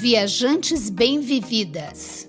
Viajantes Bem-Vividas.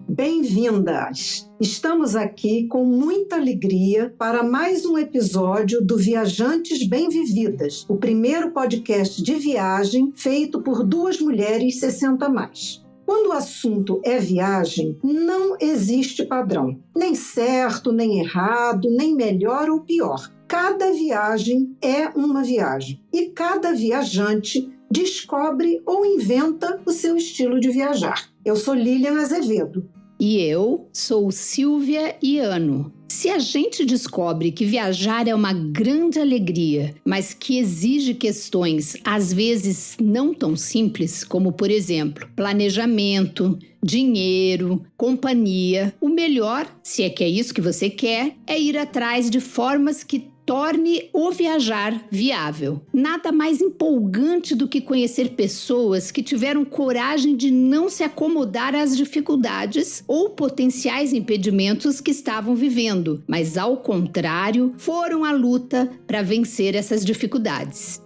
Bem-vindas! Estamos aqui com muita alegria para mais um episódio do Viajantes Bem-Vividas, o primeiro podcast de viagem feito por duas mulheres 60+. Quando o assunto é viagem, não existe padrão, nem certo, nem errado, nem melhor ou pior. Cada viagem é uma viagem e cada viajante descobre ou inventa o seu estilo de viajar. Eu sou Lilian Azevedo. E eu sou Silvia Iano. Se a gente descobre que viajar é uma grande alegria, mas que exige questões às vezes não tão simples, como por exemplo, planejamento, dinheiro, companhia, o melhor, se é que é isso que você quer, é ir atrás de formas que torne o viajar viável. Nada mais empolgante do que conhecer pessoas que tiveram coragem de não se acomodar às dificuldades ou potenciais impedimentos que estavam vivendo, mas ao contrário, foram à luta para vencer essas dificuldades.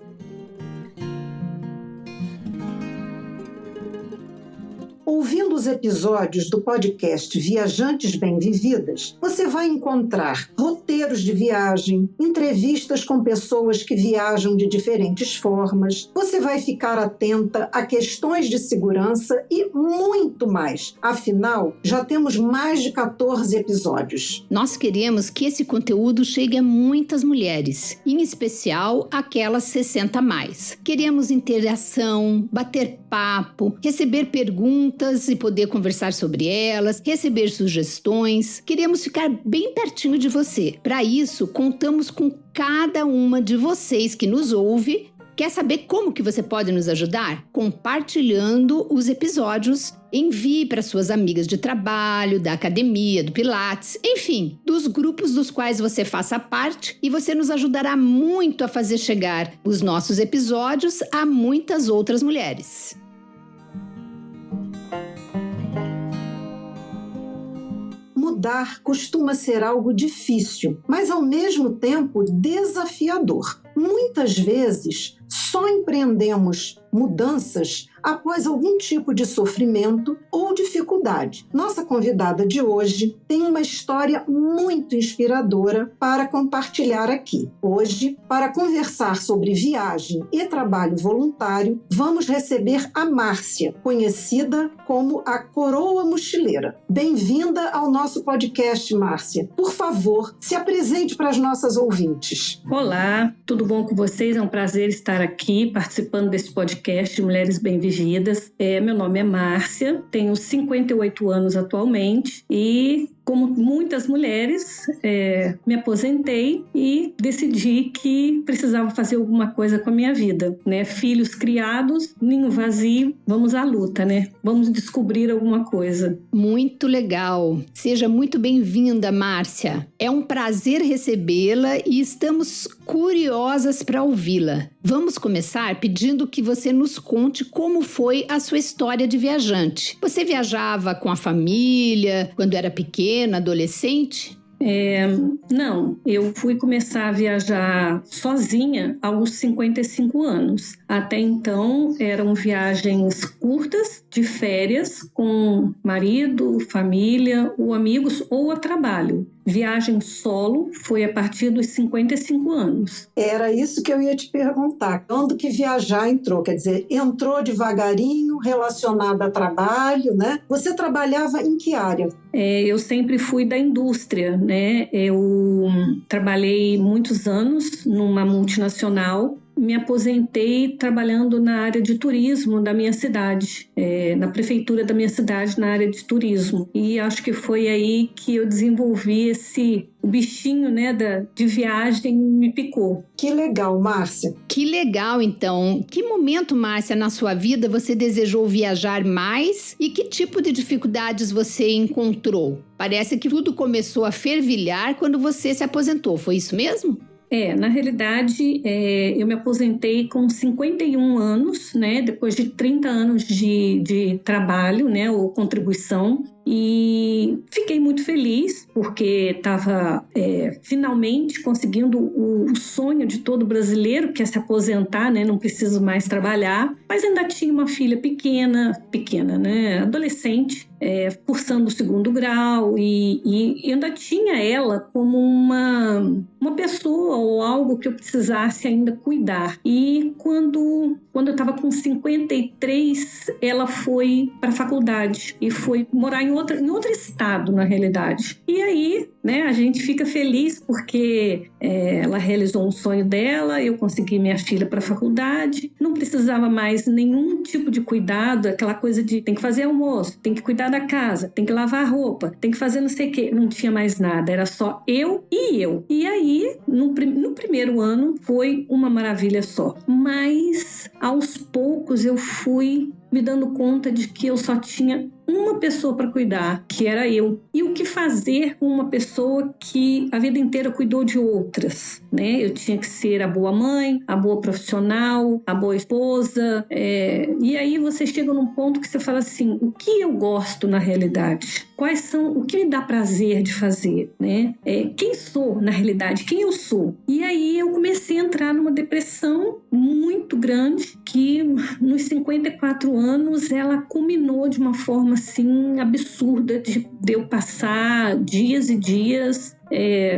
Ouvindo os episódios do podcast Viajantes Bem-Vividas, você vai encontrar roteiros de viagem, entrevistas com pessoas que viajam de diferentes formas, você vai ficar atenta a questões de segurança e muito mais. Afinal, já temos mais de 14 episódios. Nós queremos que esse conteúdo chegue a muitas mulheres, em especial aquelas 60+. Queremos interação, bater papo, receber perguntas e poder conversar sobre elas, receber sugestões. Queremos ficar bem pertinho de você. Para isso, contamos com cada uma de vocês que nos ouve. Quer saber como que você pode nos ajudar? Compartilhando os episódios. Envie para suas amigas de trabalho, da academia, do Pilates, enfim, dos grupos dos quais você faça parte, e você nos ajudará muito a fazer chegar os nossos episódios a muitas outras mulheres. Mudar costuma ser algo difícil, mas ao mesmo tempo desafiador. Muitas vezes só empreendemos mudanças após algum tipo de sofrimento ou dificuldade. Nossa convidada de hoje tem uma história muito inspiradora para compartilhar aqui. Hoje, para conversar sobre viagem e trabalho voluntário, vamos receber a Márcia, conhecida como a Coroa Mochileira. Bem-vinda ao nosso podcast, Márcia. Por favor, se apresente para as nossas ouvintes. Olá, tudo bom com vocês? É um prazer estar aqui participando desse podcast de Mulheres Bem-Vividas. Meu nome é Márcia, tenho 58 anos atualmente e, como muitas mulheres, me aposentei e decidi que precisava fazer alguma coisa com a minha vida, né? Filhos criados, ninho vazio, vamos à luta, né? Vamos descobrir alguma coisa. Muito legal. Seja muito bem-vinda, Márcia. É um prazer recebê-la e estamos curiosas para ouvi-la. Vamos começar pedindo que você nos conte como foi a sua história de viajante. Você viajava com a família quando era pequena, adolescente? Não, eu fui começar a viajar sozinha aos 55 anos. Até então eram viagens curtas, de férias, com marido, família, ou amigos ou a trabalho. Viagem solo foi a partir dos 55 anos. Era isso que eu ia te perguntar. Quando que viajar entrou? Quer dizer, entrou devagarinho, relacionado a trabalho, né? Você trabalhava em que área? Eu sempre fui da indústria, né? Eu trabalhei muitos anos numa multinacional. Me aposentei trabalhando na área de turismo da minha cidade, na prefeitura da minha cidade, na área de turismo. E acho que foi aí que eu desenvolvi o bichinho, né, de viagem me picou. Que legal, Márcia. Que legal, então. Que momento, Márcia, na sua vida você desejou viajar mais e que tipo de dificuldades você encontrou? Parece que tudo começou a fervilhar quando você se aposentou, foi isso mesmo? Na realidade, eu me aposentei com 51 anos, né? Depois de 30 anos de trabalho, né? Ou contribuição. e fiquei muito feliz porque estava finalmente conseguindo o sonho de todo brasileiro, que é se aposentar, né? Não preciso mais trabalhar, mas ainda tinha uma filha pequena, né? Adolescente, cursando o 2º grau e ainda tinha ela como uma pessoa ou algo que eu precisasse ainda cuidar. E quando eu estava com 53, ela foi para a faculdade e foi morar em outro estado, na realidade. E aí, né, a gente fica feliz porque ela realizou um sonho dela, eu consegui minha filha para a faculdade, não precisava mais nenhum tipo de cuidado, aquela coisa de tem que fazer almoço, tem que cuidar da casa, tem que lavar a roupa, tem que fazer não sei o quê. Não tinha mais nada, era só eu e eu. E aí, no primeiro ano, foi uma maravilha só. Mas, aos poucos, eu fui me dando conta de que eu só tinha uma pessoa para cuidar, que era eu. E o que fazer com uma pessoa que a vida inteira cuidou de outras, né? Eu tinha que ser a boa mãe, a boa profissional, a boa esposa. E aí você chega num ponto que você fala assim, o que eu gosto na realidade? O que me dá prazer de fazer, né? Quem sou na realidade? Quem eu sou? E aí eu comecei a entrar numa depressão muito grande que nos 54 anos ela culminou de uma forma assim absurda de eu passar dias e dias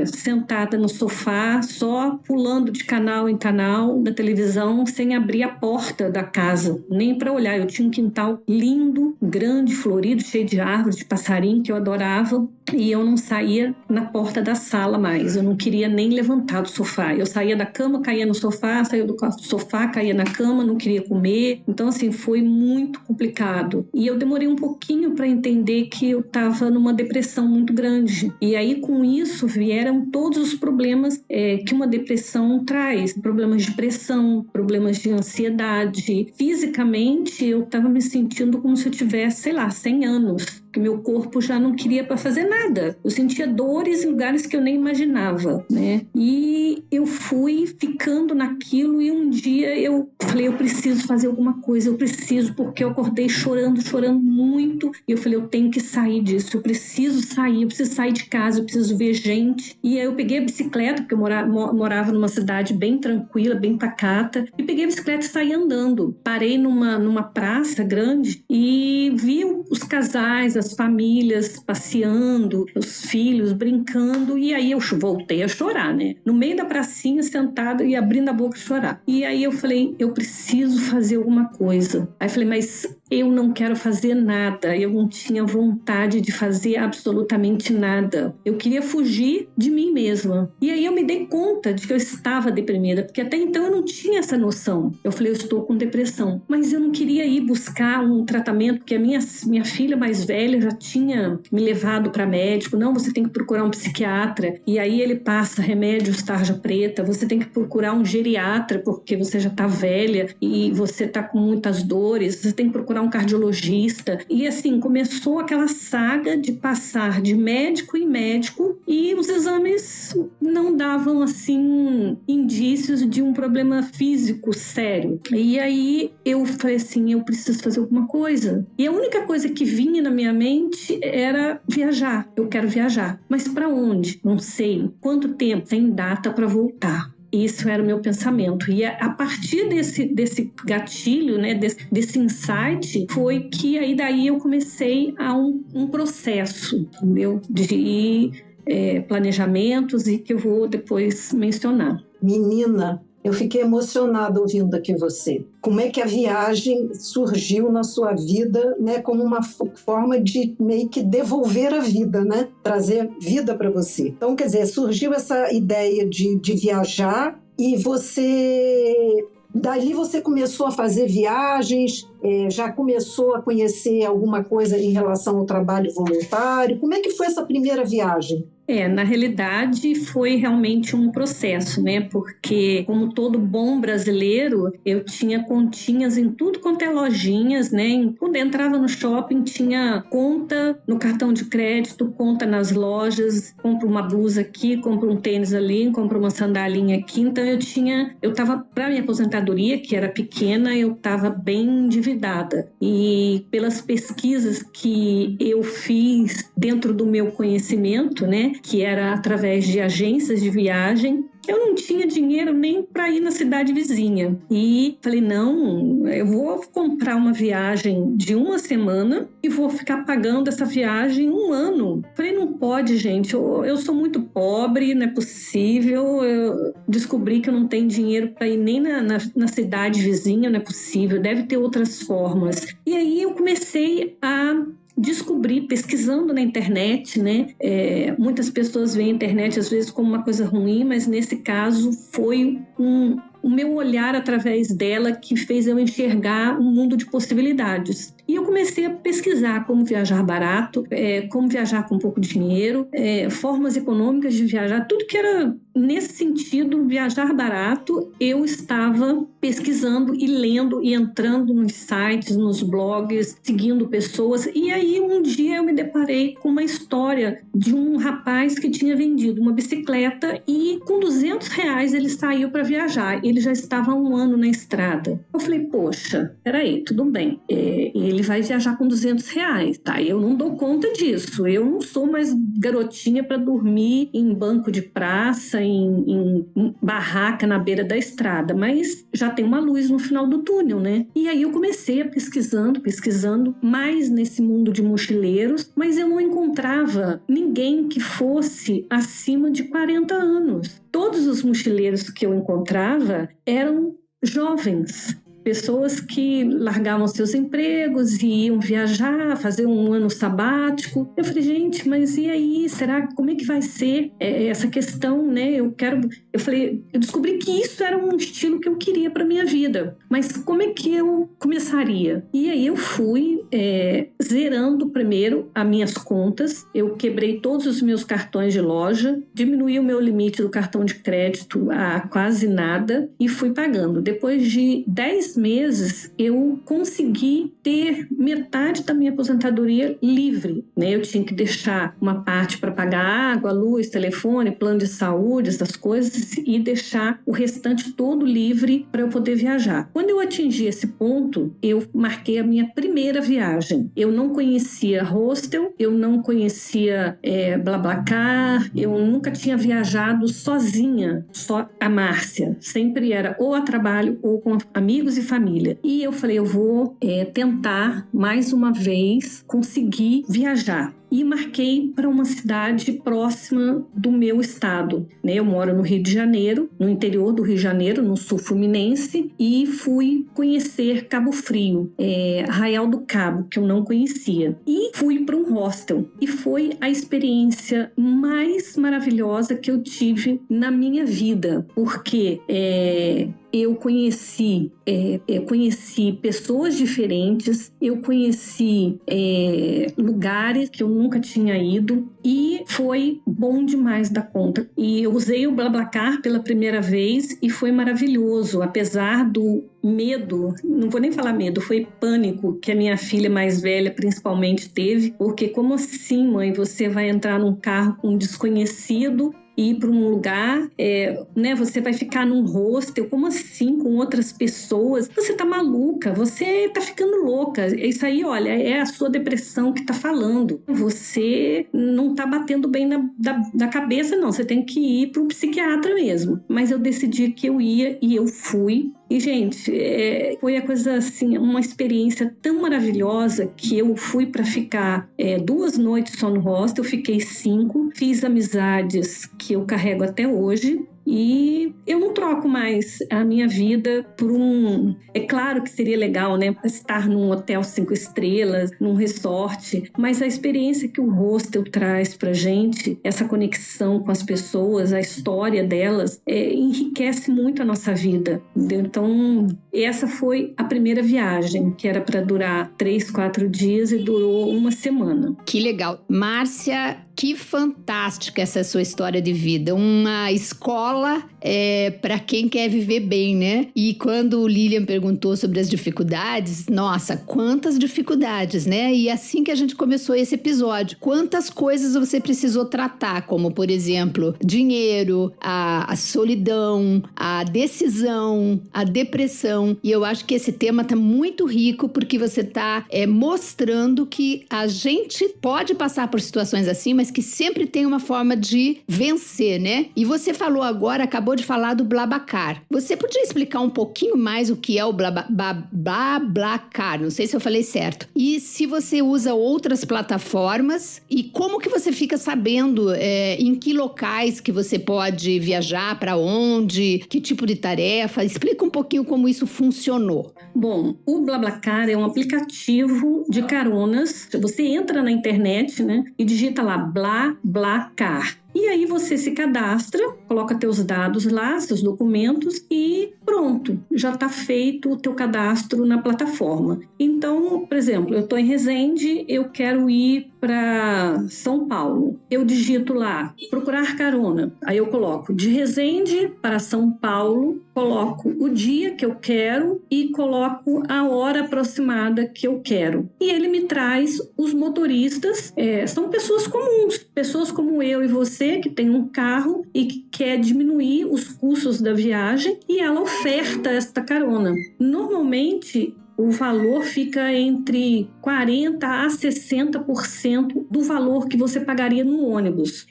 sentada no sofá, só pulando de canal em canal da televisão, sem abrir a porta da casa, nem para olhar. Eu tinha um quintal lindo, grande, florido, cheio de árvores, de passarinho, que eu adorava, e eu não saía na porta da sala mais. Eu não queria nem levantar do sofá. Eu saía da cama, caía no sofá, saía do sofá, caía na cama, não queria comer. Então, assim, foi muito complicado. E eu demorei um pouquinho para entender que eu estava numa depressão muito grande. E aí, com isso, vieram todos os problemas que uma depressão traz. Problemas de pressão, problemas de ansiedade. Fisicamente, eu estava me sentindo como se eu tivesse, 100 anos. Que meu corpo já não queria para fazer nada. Eu sentia dores em lugares que eu nem imaginava, né? E eu fui ficando naquilo e um dia eu falei, eu preciso fazer alguma coisa, eu preciso, porque eu acordei chorando muito. E eu falei, eu tenho que sair disso, eu preciso sair de casa, eu preciso ver gente. E aí eu peguei a bicicleta, porque eu morava numa cidade bem tranquila, bem pacata, e peguei a bicicleta e saí andando. Parei numa praça grande e vi os casais, as famílias passeando, os filhos brincando, e aí eu voltei a chorar, né? No meio da pracinha, sentada e abrindo a boca a chorar. E aí eu falei, eu preciso fazer alguma coisa. Aí eu falei, mas eu não quero fazer nada, eu não tinha vontade de fazer absolutamente nada. Eu queria fugir de mim mesma. E aí eu me dei conta de que eu estava deprimida, porque até então eu não tinha essa noção. Eu falei, eu estou com depressão. Mas eu não queria ir buscar um tratamento, porque a minha filha mais velha já tinha me levado para médico. Não, você tem que procurar um psiquiatra. E aí ele passa remédios tarja preta. Você tem que procurar um geriatra, porque você já está velha e você está com muitas dores. Você tem que procurar um cardiologista. E assim, começou aquela saga de passar de médico em médico e os exames não davam, assim, indícios de um problema físico sério. E aí eu falei assim, eu preciso fazer alguma coisa. E a única coisa que vinha na minha mente era viajar. Eu quero viajar. Mas para onde? Não sei. Quanto tempo? Sem data para voltar. Isso era o meu pensamento. E a partir desse gatilho, né, desse insight, foi que aí daí eu comecei a um processo, entendeu? De planejamentos e que eu vou depois mencionar. Menina, eu fiquei emocionada ouvindo aqui você. Como é que a viagem surgiu na sua vida, né, como uma forma de meio que devolver a vida, né? Trazer vida para você. Então, quer dizer, surgiu essa ideia de viajar e você... Dali você começou a fazer viagens, já começou a conhecer alguma coisa em relação ao trabalho voluntário. Como é que foi essa primeira viagem? Na realidade foi realmente um processo, né? Porque como todo bom brasileiro, eu tinha continhas em tudo quanto é lojinhas, né? Quando entrava no shopping tinha conta no cartão de crédito, conta nas lojas, compro uma blusa aqui, compro um tênis ali, compro uma sandalinha aqui. Então eu estava para minha aposentadoria, que era pequena, eu estava bem endividada. E pelas pesquisas que eu fiz dentro do meu conhecimento, né, que era através de agências de viagem, eu não tinha dinheiro nem para ir na cidade vizinha. E falei, não, eu vou comprar uma viagem de uma semana e vou ficar pagando essa viagem um ano. Falei, não pode, gente, eu sou muito pobre, não é possível. Eu descobri que eu não tenho dinheiro para ir nem na cidade vizinha, não é possível, deve ter outras formas. E aí eu comecei a descobri pesquisando na internet, né? Muitas pessoas veem a internet às vezes como uma coisa ruim, mas nesse caso foi o meu olhar através dela que fez eu enxergar um mundo de possibilidades. E eu comecei a pesquisar como viajar barato, como viajar com pouco dinheiro, formas econômicas de viajar, tudo que era nesse sentido, viajar barato, eu estava pesquisando e lendo e entrando nos sites, nos blogs, seguindo pessoas. E aí um dia eu me deparei com uma história de um rapaz que tinha vendido uma bicicleta e com R$200 ele saiu para viajar. Ele já estava há um ano na estrada. Eu falei, poxa, peraí, tudo bem. Ele vai viajar com R$200, tá? Eu não dou conta disso. Eu não sou mais garotinha para dormir em banco de praça, em barraca na beira da estrada, mas já tem uma luz no final do túnel, né? E aí eu comecei a pesquisando mais nesse mundo de mochileiros, mas eu não encontrava ninguém que fosse acima de 40 anos. Todos os mochileiros que eu encontrava eram jovens. Pessoas que largavam seus empregos e iam viajar, fazer um ano sabático. Eu falei, gente, mas e aí? Como é que vai ser essa questão, né? Eu descobri que isso era um estilo que eu queria para minha vida. Mas como é que eu começaria? E aí eu fui zerando primeiro as minhas contas. Eu quebrei todos os meus cartões de loja, diminuí o meu limite do cartão de crédito a quase nada e fui pagando. Depois de 10 meses, eu consegui ter metade da minha aposentadoria livre, né? Eu tinha que deixar uma parte para pagar água, luz, telefone, plano de saúde, essas coisas, e deixar o restante todo livre para eu poder viajar. Quando eu atingi esse ponto, eu marquei a minha primeira viagem. Eu não conhecia hostel, eu não conhecia BlaBlaCar, eu nunca tinha viajado sozinha, só a Márcia. Sempre era ou a trabalho ou com amigos e família. E eu falei, eu vou tentar mais uma vez conseguir viajar. E marquei para uma cidade próxima do meu estado, né? Eu moro no Rio de Janeiro, no interior do Rio de Janeiro, no sul fluminense, e fui conhecer Cabo Frio, Arraial do Cabo, que eu não conhecia. E fui para um hostel. E foi a experiência mais maravilhosa que eu tive na minha vida, porque eu conheci pessoas diferentes, eu conheci lugares que eu nunca tinha ido e foi bom demais da conta. E eu usei o BlaBlaCar pela primeira vez e foi maravilhoso, apesar do medo, não vou nem falar medo, foi pânico que a minha filha mais velha principalmente teve, porque como assim, mãe, você vai entrar num carro com um desconhecido ir para um lugar, né? Você vai ficar num hostel, como assim, com outras pessoas? Você tá maluca, você tá ficando louca. Isso aí, olha, é a sua depressão que tá falando. Você não tá batendo bem da cabeça, não. Você tem que ir para um psiquiatra mesmo. Mas eu decidi que eu ia e eu fui. E, gente, foi a coisa assim, uma experiência tão maravilhosa que eu fui para ficar 2 noites só no hostel, fiquei 5, fiz amizades que eu carrego até hoje. E eu não troco mais a minha vida por um... É claro que seria legal, né? Estar num hotel 5 estrelas, num resort. Mas a experiência que o hostel traz pra gente, essa conexão com as pessoas, a história delas, enriquece muito a nossa vida. Entendeu? Então, essa foi a primeira viagem, que era para durar 3, 4 dias e durou 1 semana. Que legal. Márcia, Que fantástica essa sua história de vida. Uma escola para quem quer viver bem, né? E quando o Lilian perguntou sobre as dificuldades, nossa, quantas dificuldades, né? E assim que a gente começou esse episódio, quantas coisas você precisou tratar, como, por exemplo, dinheiro, a solidão, a decisão, a depressão. E eu acho que esse tema tá muito rico porque você tá mostrando que a gente pode passar por situações assim, mas que sempre tem uma forma de vencer, né? E você falou agora, acabou de falar do BlaBlaCar. Você podia explicar um pouquinho mais o que é o BlaBlaCar? Não sei se eu falei certo. E se você usa outras plataformas e como que você fica sabendo em que locais que você pode viajar, para onde, que tipo de tarefa? Explica um pouquinho como isso funcionou. Bom, o BlaBlaCar é um aplicativo de caronas. Você entra na internet, né, e digita lá BlaBlaCar. E aí você se cadastra, coloca teus dados lá, seus documentos e pronto, já está feito o teu cadastro na plataforma. Então, por exemplo, eu estou em Resende, eu quero ir para São Paulo. Eu digito lá, procurar carona. Aí eu coloco de Resende para São Paulo, coloco o dia que eu quero e coloco a hora aproximada que eu quero. E ele me traz os motoristas, são pessoas comuns, pessoas como eu e você, que tem um carro e que quer diminuir os custos da viagem, e ela oferta esta carona. Normalmente, o valor fica entre 40% a 60% do valor que você pagaria no ônibus.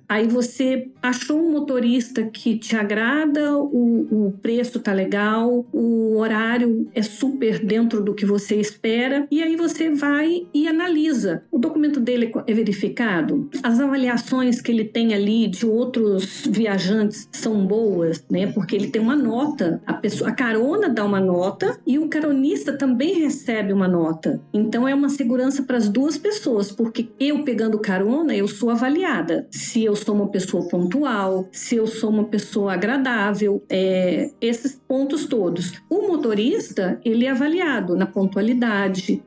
Aí você achou um motorista que te agrada, o preço tá legal, o horário é super dentro do que você espera, e aí você vai e analisa. O documento dele é verificado, as avaliações que ele tem ali de outros viajantes são boas, né? Porque ele tem uma nota, a carona dá uma nota e o caronista também recebe uma nota. Então é uma segurança para as duas pessoas, porque eu pegando carona, eu sou avaliada. Se eu sou uma pessoa pontual, se eu sou uma pessoa agradável, esses pontos todos. O motorista, ele é avaliado na pontualidade,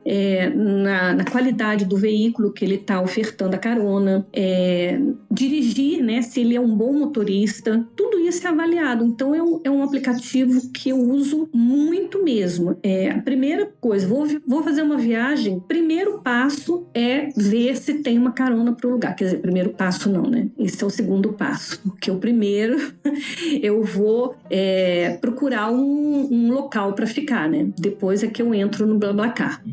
na qualidade do veículo que ele está ofertando a carona, dirigir, né, se ele é um bom motorista, tudo isso é avaliado. Então é um aplicativo que eu uso muito mesmo. A primeira coisa, vou fazer uma viagem, primeiro passo é ver se tem uma carona para o lugar. Quer dizer, primeiro passo não, né? Esse é o segundo passo, porque o primeiro eu vou procurar um local para ficar, né? Depois é que eu entro no BlaBlaCar.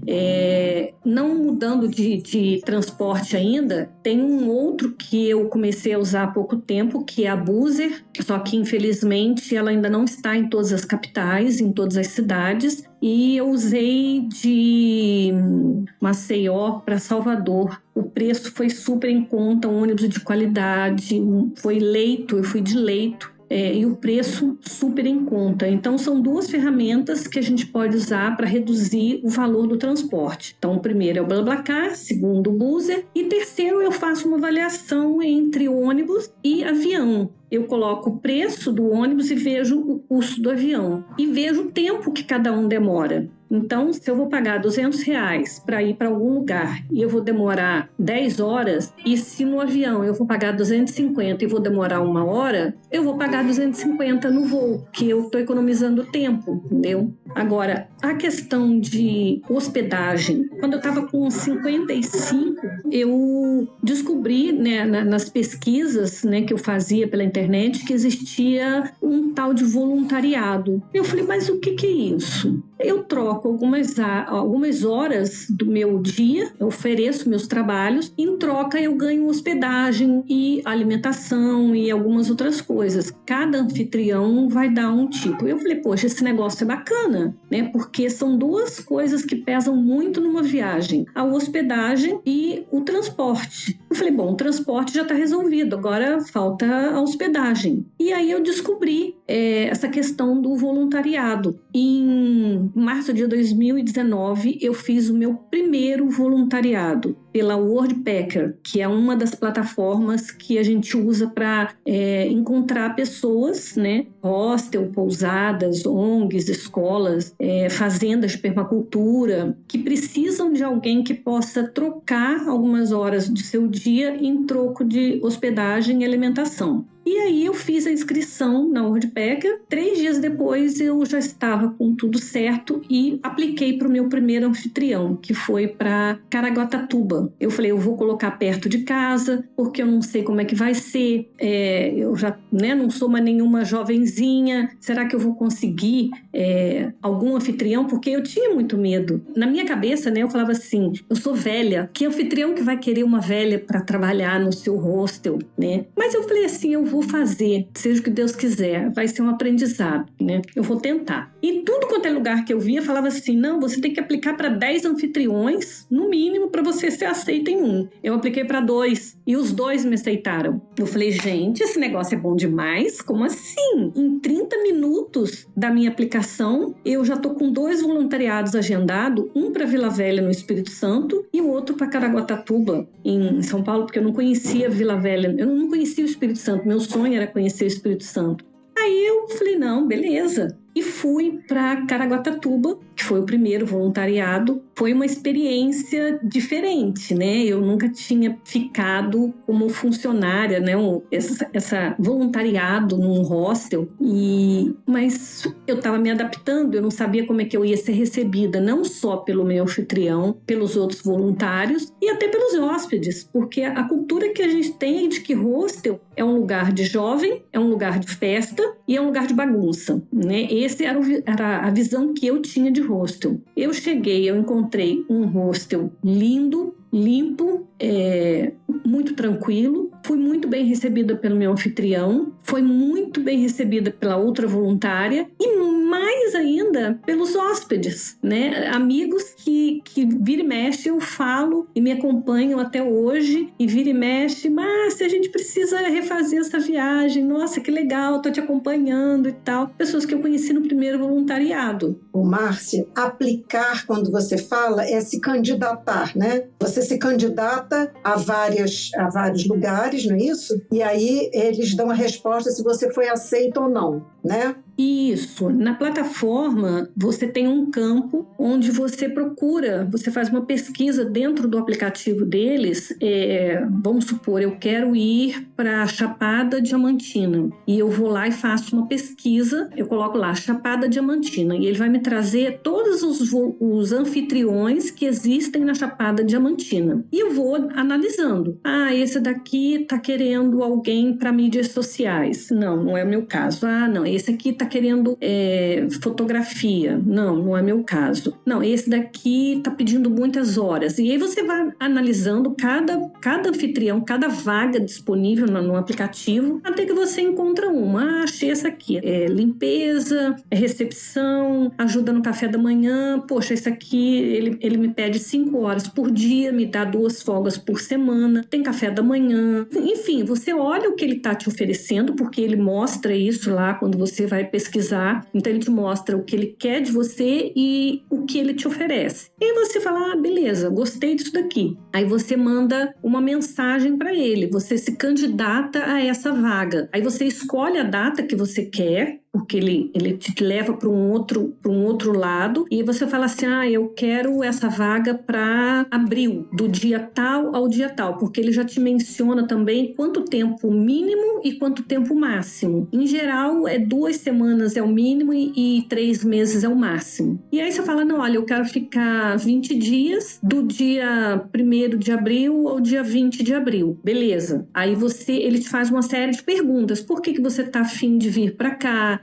Não mudando de transporte ainda, tem um outro que eu comecei a usar há pouco tempo, que é a Buser, só que infelizmente ela ainda não está em todas as capitais, em todas as cidades, e eu usei de Maceió para Salvador. O preço foi super em conta, um ônibus de qualidade, foi leito, eu fui de leito. E o preço super em conta. Então, são duas ferramentas que a gente pode usar para reduzir o valor do transporte. Então, o primeiro é o BlaBlaCar, segundo o Buser, e terceiro eu faço uma avaliação entre ônibus e avião. Eu coloco o preço do ônibus e vejo o custo do avião. E vejo o tempo que cada um demora. Então, se eu vou pagar R$200 para ir para algum lugar e eu vou demorar 10 horas, e se no avião eu vou pagar 250 e vou demorar 1 hora, eu vou pagar 250 no voo, que eu estou economizando tempo, entendeu? Agora, a questão de hospedagem, quando eu estava com 55, eu descobri, né, nas pesquisas, né, que eu fazia pela internet, que existia um tal de voluntariado. Eu falei, mas o que é isso? Eu troco algumas horas do meu dia, eu ofereço meus trabalhos, em troca eu ganho hospedagem e alimentação e algumas outras coisas. Cada anfitrião vai dar um tipo. Eu falei, poxa, esse negócio é bacana, né? Porque são duas coisas que pesam muito numa viagem, a hospedagem e o transporte. Eu falei, bom, o transporte já está resolvido, agora falta a hospedagem. E aí eu descobri essa questão do voluntariado. Em março de 2019, eu fiz o meu primeiro voluntariado pela Worldpacker, que é uma das plataformas que a gente usa para encontrar pessoas, né? Hostel, pousadas, ONGs, escolas, fazendas de permacultura, que precisam de alguém que possa trocar algumas horas do seu dia em troco de hospedagem e alimentação. E aí eu fiz a inscrição na Worldpacker. 3 dias depois eu já estava com tudo certo e apliquei para o meu primeiro anfitrião, que foi para Caraguatatuba. Eu falei, eu vou colocar perto de casa, porque eu não sei como é que vai ser. Eu já não sou mais nenhuma jovenzinha. Será que eu vou conseguir algum anfitrião? Porque eu tinha muito medo. Na minha cabeça, eu falava assim, eu sou velha. Que anfitrião que vai querer uma velha para trabalhar no seu hostel, né? Mas eu falei assim, eu vou fazer, seja o que Deus quiser, vai ser um aprendizado, né? Eu vou tentar. E tudo quanto é lugar que eu via, falava assim, não, você tem que aplicar para 10 anfitriões, no mínimo, para você ser aceita em um. Eu apliquei para 2 e os 2 me aceitaram. Eu falei, gente, esse negócio é bom demais? Como assim? Em 30 minutos da minha aplicação, eu já tô com 2 voluntariados agendados, um para Vila Velha, no Espírito Santo, e o outro para Caraguatatuba, em São Paulo, porque eu não conhecia Vila Velha, eu não conhecia o Espírito Santo, meu sonho era conhecer o Espírito Santo. Aí eu falei, não, beleza. E fui para Caraguatatuba, que foi o primeiro voluntariado. Foi uma experiência diferente, né? Eu nunca tinha ficado como funcionária, né? Essa voluntariado num hostel. Mas eu estava me adaptando, eu não sabia como é que eu ia ser recebida, não só pelo meu anfitrião, pelos outros voluntários e até pelos hóspedes, porque a cultura que a gente tem é de que hostel é um lugar de jovem, é um lugar de festa e é um lugar de bagunça, né? Essa era a visão que eu tinha de hostel. Eu cheguei, eu encontrei um hostel lindo, limpo, muito tranquilo. Fui muito bem recebida pelo meu anfitrião, foi muito bem recebida pela outra voluntária e mais ainda pelos hóspedes, né? Amigos que vira e mexe eu falo e me acompanham até hoje e vira e mexe, mas a gente precisa refazer essa viagem, nossa, que legal, tô te acompanhando e tal. Pessoas que eu conheci no primeiro voluntariado. Márcia, aplicar, quando você fala, é se candidatar, né? Você se candidata a vários lugares, não é isso? E aí eles dão a resposta se você foi aceito ou não, né? Isso. Na plataforma, você tem um campo onde você procura, você faz uma pesquisa dentro do aplicativo deles. Vamos supor, eu quero ir para Chapada Diamantina e eu vou lá e faço uma pesquisa, eu coloco lá Chapada Diamantina e ele vai me trazer todos os anfitriões que existem na Chapada Diamantina. E eu vou analisando. Esse daqui tá querendo alguém para mídias sociais. Não é o meu caso. Não, esse aqui tá querendo fotografia. Não é meu caso. Não, esse daqui tá pedindo muitas horas. E aí você vai analisando cada anfitrião, cada vaga disponível no aplicativo, até que você encontra uma. Achei essa aqui. Limpeza, recepção, ajuda no café da manhã. Poxa, esse aqui, ele me pede 5 horas por dia, me dá 2 folgas por semana, tem café da manhã. Enfim, você olha o que ele tá te oferecendo, porque ele mostra isso lá quando você vai pesquisar. Então ele te mostra o que ele quer de você e o que ele te oferece. E aí você fala, beleza, gostei disso daqui. Aí você manda uma mensagem para ele, você se candidata a essa vaga. Aí você escolhe a data que você quer, porque ele te leva para um outro lado, e você fala assim, eu quero essa vaga para abril, do dia tal ao dia tal, porque ele já te menciona também quanto tempo mínimo e quanto tempo máximo. Em geral, 2 semanas é o mínimo e 3 meses é o máximo. E aí você fala, não, olha, eu quero ficar 20 dias do dia 1º de abril ao dia 20 de abril. Beleza. Aí ele te faz uma série de perguntas. Por que você tá afim de vir para cá?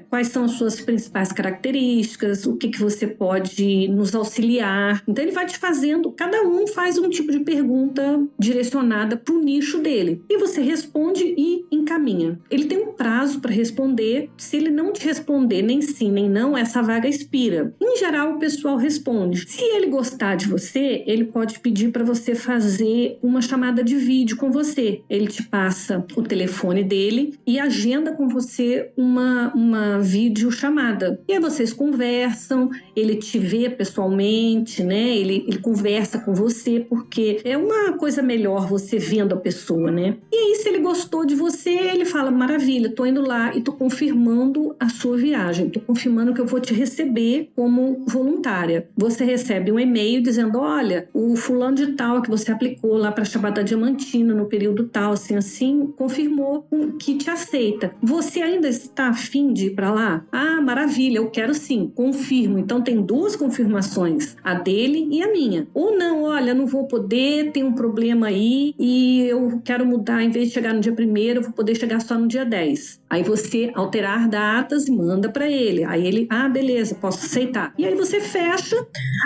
Quais são as suas principais características, o que você pode nos auxiliar. Então ele vai te fazendo, cada um faz um tipo de pergunta direcionada para o nicho dele. E você responde e encaminha. Ele tem um prazo para responder. Se ele não te responder nem sim, nem não, essa vaga expira. Em geral, o pessoal responde. Se ele gostar de você, ele pode pedir para você fazer uma chamada de vídeo com você. Ele te passa o telefone dele e agenda com você uma videochamada. E aí vocês conversam, ele te vê pessoalmente, né? Ele conversa com você, porque é uma coisa melhor você vendo a pessoa, né? E aí, se ele gostou de você, ele fala, maravilha, tô indo lá e tô confirmando a sua viagem, tô confirmando que eu vou te receber como voluntária. Você recebe um e-mail dizendo, olha, o fulano de tal que você aplicou lá para a Chapada Diamantina no período tal, assim, confirmou que te aceita. Você ainda está a fim de ir para lá? Ah, maravilha, eu quero sim, confirmo. Então tem 2 confirmações, a dele e a minha. Ou não, olha, não vou poder, tem um problema aí e eu quero mudar, em vez de chegar no dia 1º, eu vou poder chegar só no dia 10. Aí você alterar datas e manda para ele. Aí ele, beleza, posso aceitar. E aí você fecha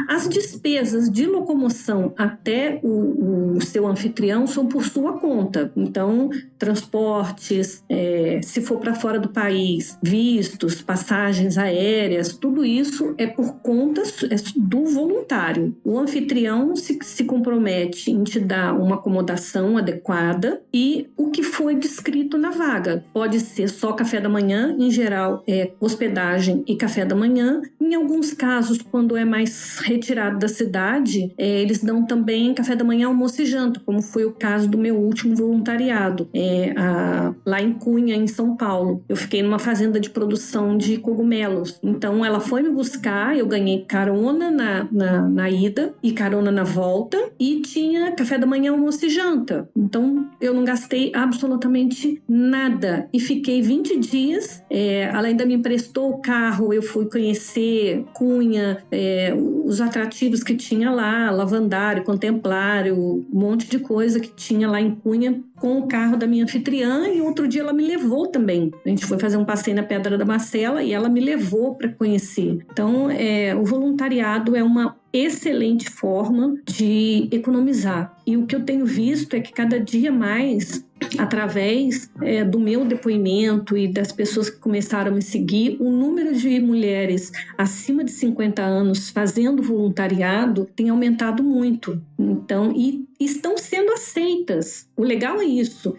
as despesas de locomoção até o seu anfitrião são por sua conta. Então, transportes, se for para fora do país, vistos, passagens aéreas, tudo isso é por conta do voluntário. O anfitrião se compromete em te dar uma acomodação adequada e o que foi descrito na vaga. Pode ser só café da manhã, em geral hospedagem e café da manhã. Em alguns casos, quando é mais retirado da cidade, eles dão também café da manhã, almoço e janta, como foi o caso do meu último voluntariado, lá em Cunha, em São Paulo. Eu fiquei numa fazenda de produção de cogumelos. Então, ela foi me buscar, eu ganhei carona na ida e carona na volta, e tinha café da manhã, almoço e janta. Então, eu não gastei absolutamente nada e fiquei 20 dias. Ela ainda me emprestou o carro, eu fui conhecer Cunha, os atrativos que tinha lá, lavandário, contemplário, um monte de coisa que tinha lá em Cunha com o carro da minha anfitriã, e outro dia ela me levou também. A gente foi fazer um passeio na Pedra da Marcela e ela me levou para conhecer. Então, o voluntariado é uma excelente forma de economizar. E o que eu tenho visto é que cada dia mais, através do meu depoimento e das pessoas que começaram a me seguir, o número de mulheres acima de 50 anos fazendo voluntariado tem aumentado muito. Então, e estão sendo aceitas. O legal é isso.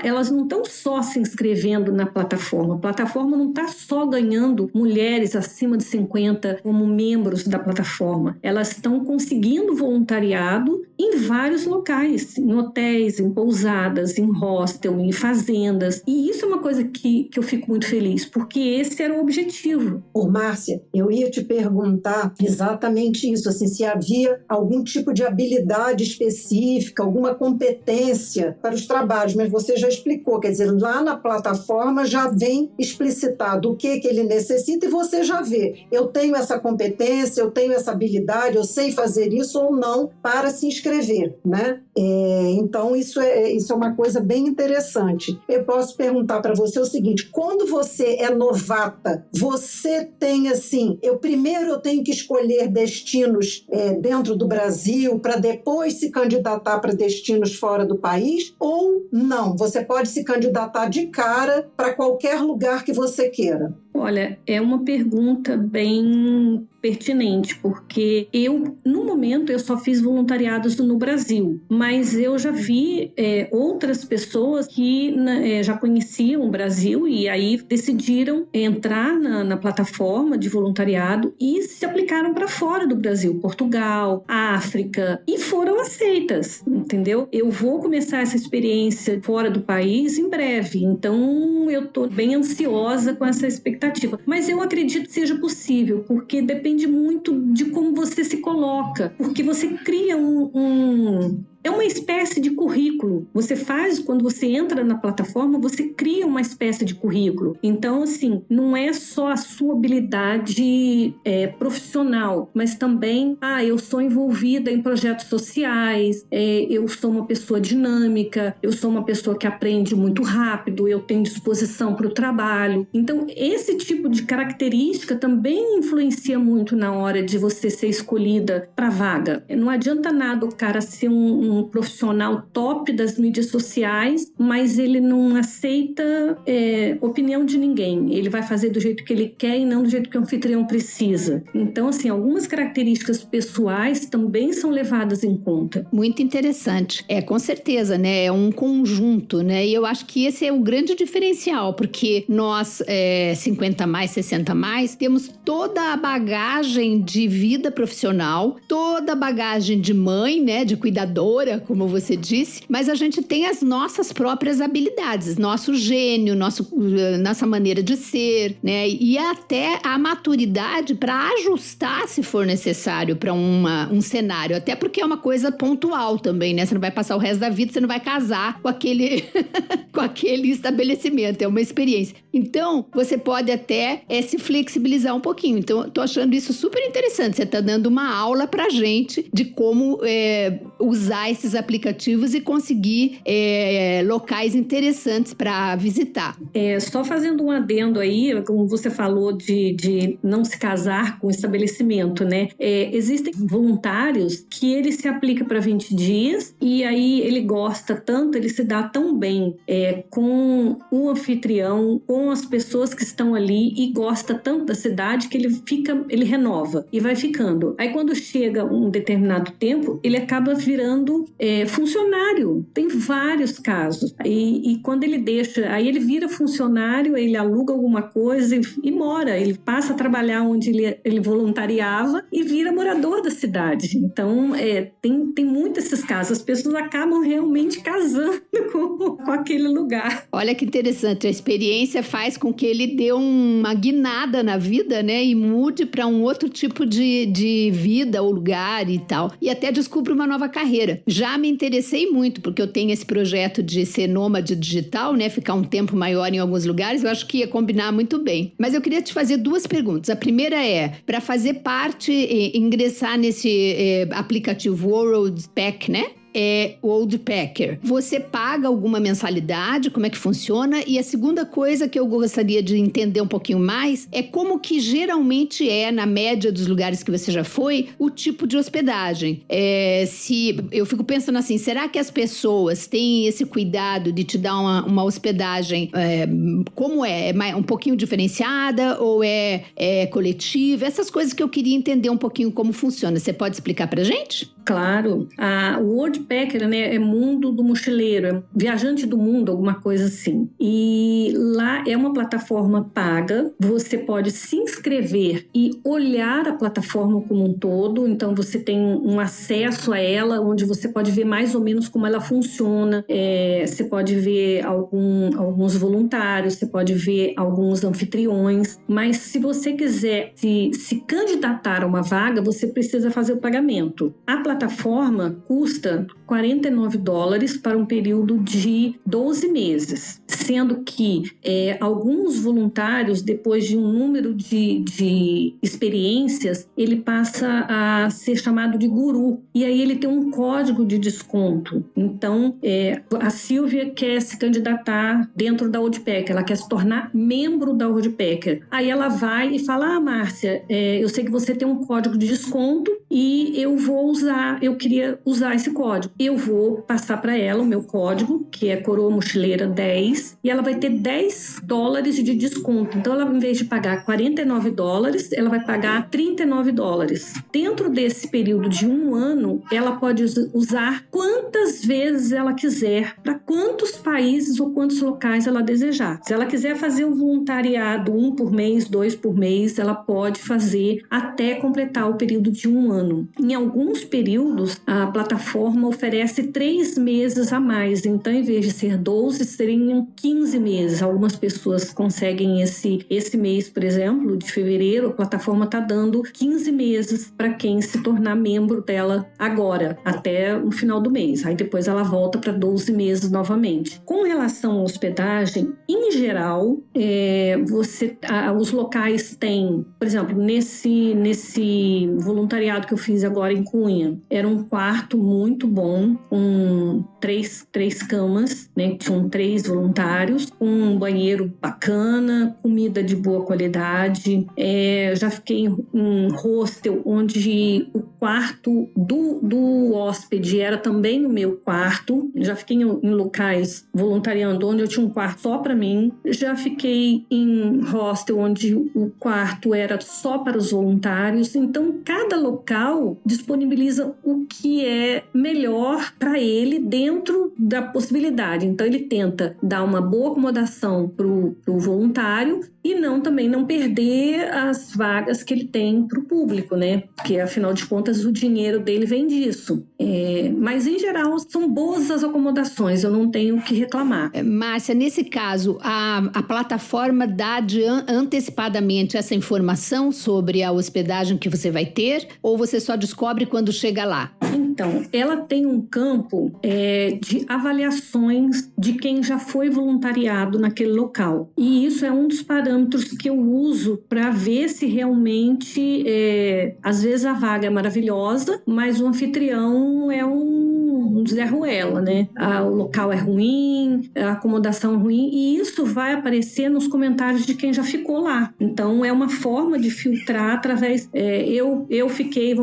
Elas não estão só se inscrevendo na plataforma. A plataforma não está só ganhando mulheres acima de 50 como membros da plataforma. Elas estão conseguindo voluntariado em vários locais, em hotéis, em pousadas, em hostel, em fazendas. E isso é uma coisa que eu fico muito feliz, porque esse era o objetivo. Márcia, eu ia te perguntar exatamente isso, assim, se havia algum tipo de habilidade específica, alguma competência para os trabalhos, mas você já explicou, quer dizer, lá na plataforma já vem explicitado o que ele necessita e você já vê, eu tenho essa competência, eu tenho essa habilidade, eu sei fazer isso ou não para se inscrever, né? Então isso é uma coisa bem interessante. Eu posso perguntar para você o seguinte, quando você é novata, você tem assim, eu tenho que escolher destinos dentro do Brasil para depois se candidatar para destinos fora do país, ou não? Você pode se candidatar de cara para qualquer lugar que você queira. Olha, é uma pergunta bem pertinente, porque no momento, eu só fiz voluntariados no Brasil, mas eu já vi outras pessoas que já conheciam o Brasil e aí decidiram entrar na plataforma de voluntariado e se aplicaram para fora do Brasil, Portugal, África, e foram aceitas, entendeu? Eu vou começar essa experiência fora do país em breve, então eu estou bem ansiosa com essa expectativa. Mas eu acredito que seja possível, porque depende muito de como você se coloca, porque você cria é uma espécie de currículo. Você faz, quando você entra na plataforma, você cria uma espécie de currículo. Então, assim, não é só a sua habilidade profissional, mas também, eu sou envolvida em projetos sociais, eu sou uma pessoa dinâmica, eu sou uma pessoa que aprende muito rápido, eu tenho disposição para o trabalho. Então, esse tipo de característica também influencia muito na hora de você ser escolhida para a vaga. Não adianta nada o cara ser um um profissional top das mídias sociais, mas ele não aceita opinião de ninguém. Ele vai fazer do jeito que ele quer e não do jeito que o anfitrião precisa. Então, assim, algumas características pessoais também são levadas em conta. Muito interessante. Com certeza, né? É um conjunto, né? E eu acho que esse é o grande diferencial, porque nós, 50 mais, 60 mais, temos toda a bagagem de vida profissional, toda a bagagem de mãe, né? De cuidadora, como você disse, mas a gente tem as nossas próprias habilidades, nosso gênio, nossa maneira de ser, né? E até a maturidade para ajustar, se for necessário, para um cenário. Até porque é uma coisa pontual também, né? Você não vai passar o resto da vida, você não vai casar com aquele, com aquele estabelecimento. É uma experiência. Então, você pode até se flexibilizar um pouquinho. Então, eu tô achando isso super interessante. Você tá dando uma aula pra gente de como usar esses aplicativos e conseguir locais interessantes para visitar. Só fazendo um adendo aí, como você falou de não se casar com o estabelecimento, né? Existem voluntários que ele se aplica para 20 dias e aí ele gosta tanto, ele se dá tão bem com o anfitrião, com as pessoas que estão ali e gosta tanto da cidade que ele renova e vai ficando. Aí quando chega um determinado tempo, ele acaba virando funcionário. Tem vários casos. E quando ele deixa, aí ele vira funcionário, ele aluga alguma coisa e mora. Ele passa a trabalhar onde ele voluntariava e vira morador da cidade. Então, tem muitos esses casos. As pessoas acabam realmente casando com aquele lugar. Olha que interessante. A experiência faz com que ele dê uma guinada na vida, né? E mude para um outro tipo de vida ou lugar e tal. E até descubra uma nova carreira. Já me interessei muito, porque eu tenho esse projeto de ser nômade digital, né? Ficar um tempo maior em alguns lugares. Eu acho que ia combinar muito bem. Mas eu queria te fazer duas perguntas. A primeira para fazer parte, ingressar nesse aplicativo Worldpack, né? Worldpacker. Você paga alguma mensalidade? Como é que funciona? E a segunda coisa que eu gostaria de entender um pouquinho mais é como que geralmente na média dos lugares que você já foi, o tipo de hospedagem. Se eu fico pensando assim, será que as pessoas têm esse cuidado de te dar uma hospedagem como é um pouquinho diferenciada ou é coletiva? Essas coisas que eu queria entender um pouquinho como funciona. Você pode explicar pra gente? Claro. O Worldpacker, né, é mundo do mochileiro, viajante do mundo, alguma coisa assim. E lá é uma plataforma paga, você pode se inscrever e olhar a plataforma como um todo, então você tem um acesso a ela, onde você pode ver mais ou menos como ela funciona, você pode ver alguns voluntários, você pode ver alguns anfitriões, mas se você quiser se candidatar a uma vaga, você precisa fazer o pagamento. A plataforma custa $49 para um período de 12 meses, sendo que alguns voluntários, depois de um número de experiências, ele passa a ser chamado de guru, e aí ele tem um código de desconto. Então, a Silvia quer se candidatar dentro da Worldpacker, ela quer se tornar membro da Worldpacker. Aí ela vai e fala, Márcia, eu sei que você tem um código de desconto e eu queria usar esse código. Eu vou passar para ela o meu código, que é Coroa Mochileira 10, e ela vai ter $10 de desconto. Então, ela, em vez de pagar $49, ela vai pagar $39. Dentro desse período de 1 ano, ela pode usar quantas vezes ela quiser, para quantos países ou quantos locais ela desejar. Se ela quiser fazer um voluntariado 1 por mês, 2 por mês, ela pode fazer até completar o período de 1 ano. Em alguns períodos, a plataforma oferece 3 meses a mais. Então, em vez de ser 12, seriam 15 meses. Algumas pessoas conseguem esse mês, por exemplo, de fevereiro, a plataforma está dando 15 meses para quem se tornar membro dela agora, até o final do mês. Aí depois ela volta para 12 meses novamente. Com relação à hospedagem, em geral, os locais têm, por exemplo, nesse voluntariado que eu fiz agora em Cunha, era um quarto muito bom, com três camas, né? Tinham 3 voluntários, com um banheiro bacana, comida de boa qualidade. Já fiquei em hostel onde o quarto do hóspede era também o meu quarto. Já fiquei em locais voluntariando onde eu tinha um quarto só para mim. Já fiquei em hostel onde o quarto era só para os voluntários. Então, cada local disponibiliza o que é melhor para ele dentro da possibilidade. Então, ele tenta dar uma boa acomodação para o voluntário e também não perder as vagas que ele tem para o público, né? Porque, afinal de contas, o dinheiro dele vem disso. Mas, em geral, são boas as acomodações, eu não tenho o que reclamar. Márcia, nesse caso, a plataforma dá antecipadamente essa informação sobre a hospedagem que você vai ter, ou você só descobre quando chega lá? Então, ela tem um campo de avaliações de quem já foi voluntariado naquele local. E isso é um dos parâmetros que eu uso para ver se realmente, às vezes a vaga é maravilhosa, mas o anfitrião é um Zé Ruela, né? O local é ruim, a acomodação é ruim, e isso vai aparecer nos comentários de quem já ficou lá. Então, é uma forma de filtrar através... Eu fiquei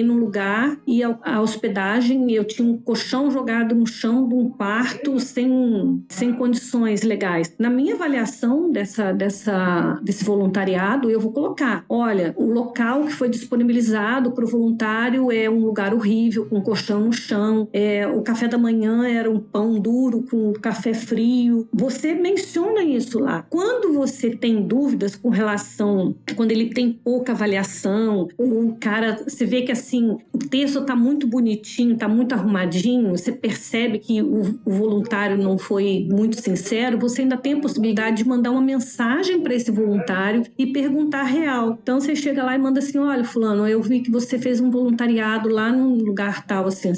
num lugar e a hospedagem, eu tinha um colchão jogado no chão de um quarto sem condições legais. Na minha avaliação desse voluntariado, eu vou colocar, olha, o local que foi disponibilizado para o voluntário é um lugar horrível, com colchão no chão, o café da manhã era um pão duro com café frio. Você menciona isso lá. Quando você tem dúvidas com relação, quando ele tem pouca avaliação, o cara, você vê que assim, o texto está muito bonitinho, está muito arrumadinho, você percebe que o voluntário não foi muito sincero, você ainda tem a possibilidade de mandar uma mensagem para esse voluntário e perguntar real. Então você chega lá e manda assim, olha, fulano, eu vi que você fez um voluntariado lá num lugar tal, assim,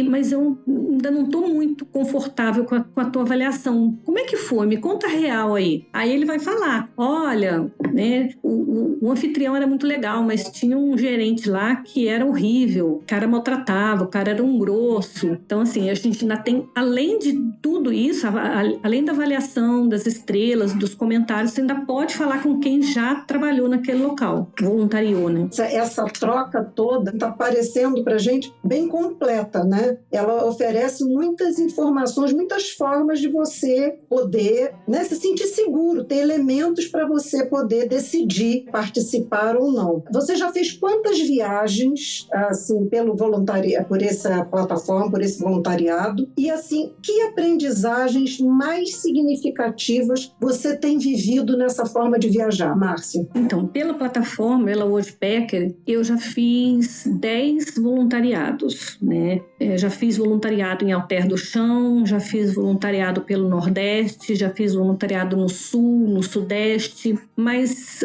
mas eu ainda não estou muito confortável com a tua avaliação. Como é que foi? Me conta real aí. Aí ele vai falar, olha, né, o anfitrião era muito legal, mas tinha um gerente lá que era horrível, o cara maltratava, o cara era um grosso. Então, assim, a gente ainda tem, além de tudo isso, além da avaliação, das estrelas, dos comentários, você ainda pode falar com quem já trabalhou naquele local, voluntariou, né? Essa troca toda está parecendo para a gente bem completa, né? Ela oferece muitas informações, muitas formas de você poder, né, se sentir seguro, ter elementos para você poder decidir participar ou não. Você já fez quantas viagens, assim, por essa plataforma, por esse voluntariado? E, assim, que aprendizagens mais significativas você tem vivido nessa forma de viajar, Márcia? Então, pela plataforma Ela Woodpecker, eu já fiz 10 voluntariados, né? Já fiz voluntariado em Alter do Chão, já fiz voluntariado pelo Nordeste, já fiz voluntariado no Sul, no Sudeste, mas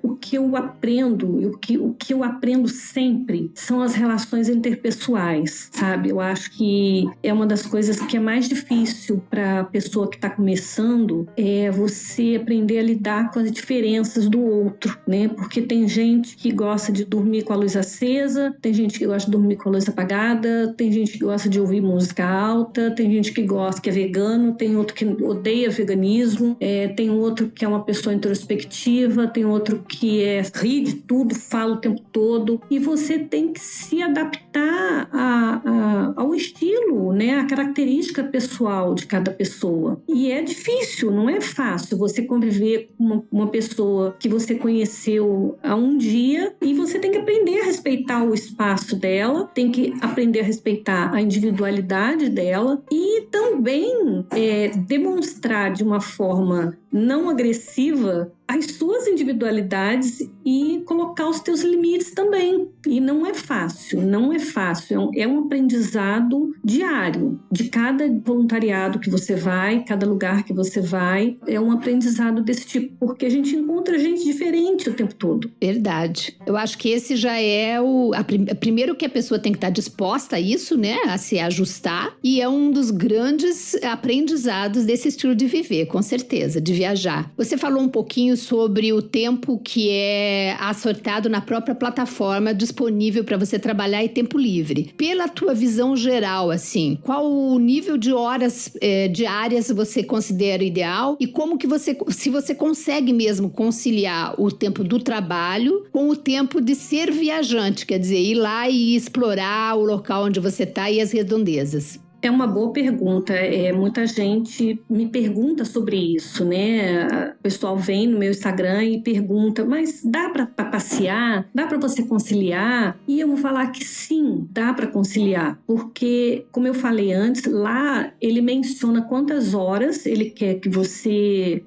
o que eu aprendo, o que eu aprendo sempre são as relações interpessoais, sabe? Eu acho que é uma das coisas que é mais difícil para a pessoa que está começando, você aprender a lidar com as diferenças do outro, né? Porque tem gente que gosta de dormir com a luz acesa, tem gente que gosta de dormir com a luz apagada, tem gente que gosta de ouvir música alta, tem gente que gosta, que é vegano, tem outro que odeia veganismo, tem outro que é uma pessoa introspectiva, tem outro que ri de tudo, fala o tempo todo, e você tem que se adaptar ao estilo, né? A característica pessoal de cada pessoa. E é difícil, não é fácil você conviver com uma pessoa que você conheceu há um dia, e você tem que aprender a respeitar o espaço dela, tem que aprender a respeitar a individualidade dela e também demonstrar de uma forma não agressiva as suas individualidades e colocar os teus limites também. E não é fácil, não é fácil. É um aprendizado diário. De cada voluntariado que você vai, cada lugar que você vai, é um aprendizado desse tipo, porque a gente encontra gente diferente o tempo todo. Verdade. Eu acho que esse já é primeiro que a pessoa tem que estar disposta a isso, né? A se ajustar. E é um dos grandes aprendizados desse estilo de viver, com certeza. De viajar. Você falou um pouquinho sobre o tempo que é assortado na própria plataforma disponível para você trabalhar e tempo livre. Pela tua visão geral, assim, qual o nível de horas diárias você considera ideal e como que se você consegue mesmo conciliar o tempo do trabalho com o tempo de ser viajante, quer dizer, ir lá e explorar o local onde você está e as redondezas? É uma boa pergunta. Muita gente me pergunta sobre isso, né? O pessoal vem no meu Instagram e pergunta, mas dá para passear? Dá para você conciliar? E eu vou falar que sim, dá para conciliar. Porque, como eu falei antes, lá ele menciona quantas horas ele quer que você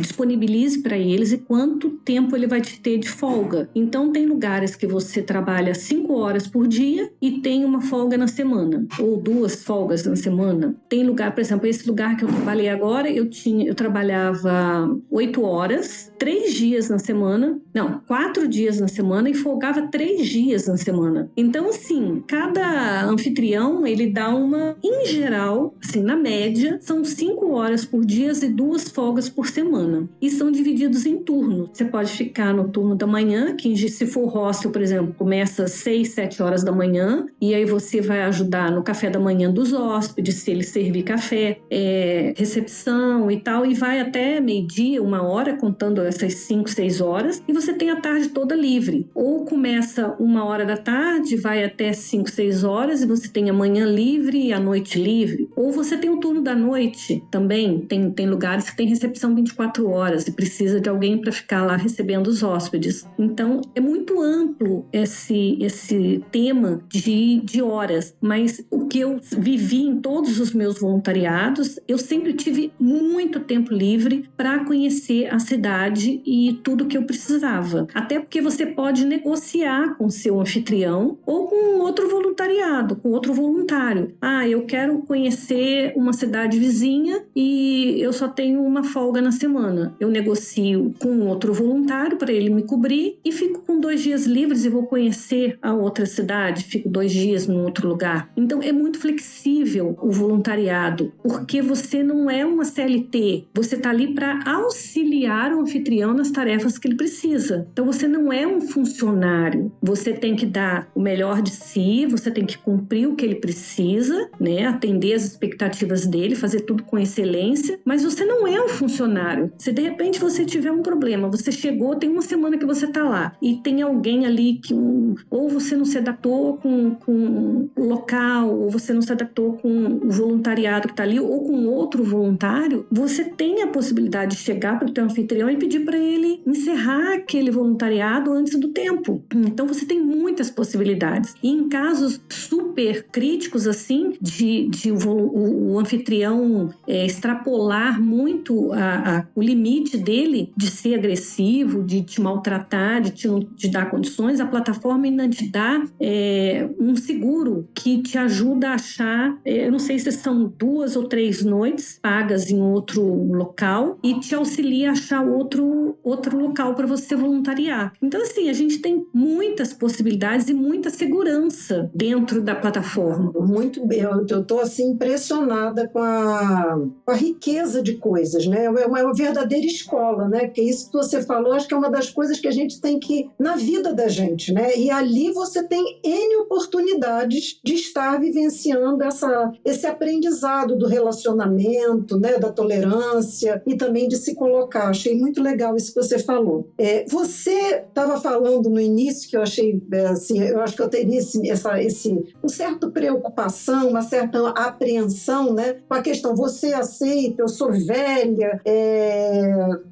disponibilize para eles e quanto tempo ele vai te ter de folga. Então, tem lugares que você trabalha 5 horas por dia e tem uma folga na semana, ou 2 folgas na semana. Tem lugar, por exemplo, esse lugar que eu trabalhei agora, eu trabalhava 8 horas, 3 dias na semana, 4 dias na semana e folgava 3 dias na semana. Então, assim, cada anfitrião, ele dá em geral, assim, na média, são 5 horas por dia e 2 folgas por semana. E são divididos em turnos. Você pode ficar no turno da manhã, que se for hostel, por exemplo, começa às 6, 7 horas da manhã, e aí você vai ajudar no café da manhã dos hóspedes, se ele servir café, recepção e tal, e vai até meio-dia, 1 hora, contando essas 5, 6 horas, e você tem a tarde toda livre. Ou começa 1 hora da tarde, vai até 5, 6 horas, e você tem a manhã livre e a noite livre. Ou você tem o turno da noite também, tem lugares que tem recepção 24 horas e precisa de alguém para ficar lá recebendo os hóspedes. Então, é muito amplo esse tema de horas, mas o que eu vivi em todos os meus voluntariados, eu sempre tive muito tempo livre para conhecer a cidade e tudo que eu precisava. Até porque você pode negociar com seu anfitrião ou com outro voluntariado, com outro voluntário. Eu quero conhecer uma cidade vizinha e eu só tenho uma folga na semana. Eu negocio com outro voluntário para ele me cobrir e fico com 2 dias livres e vou conhecer a outra cidade, fico 2 dias num outro lugar. Então, é muito flexível o voluntariado, porque você não é uma CLT, você está ali para auxiliar o anfitrião nas tarefas que ele precisa. Então, você não é um funcionário, você tem que dar o melhor de si, você tem que cumprir o que ele precisa, né? Atender as expectativas dele, fazer tudo com excelência, mas você não é um funcionário. Se de repente você tiver um problema, você chegou, tem 1 semana que você está lá e tem alguém ali que ou você não se adaptou com o local, ou você não se adaptou com o voluntariado que está ali, ou com outro voluntário, você tem a possibilidade de chegar para o teu anfitrião e pedir para ele encerrar aquele voluntariado antes do tempo. Então você tem muitas possibilidades. E em casos super críticos assim, de o anfitrião extrapolar muito o limite dele de ser agressivo, de te maltratar, de te dar condições, a plataforma ainda te dá um seguro que te ajuda a achar, eu não sei se são 2 ou 3 noites pagas em outro local e te auxilia a achar outro local para você voluntariar. Então, assim, a gente tem muitas possibilidades e muita segurança dentro da plataforma. Muito bem, eu estou assim impressionada com a riqueza de coisas, né? É uma verdadeira escola, né? Que isso que você falou, acho que é uma das coisas que a gente tem que na vida da gente, né? E ali você tem N oportunidades de estar vivenciando esse aprendizado do relacionamento, né? Da tolerância e também de se colocar. Achei muito legal isso que você falou. Você estava falando no início que eu achei, assim, eu acho que eu teria um certo preocupação, uma certa apreensão, né? Com a questão, você aceita, eu sou velha,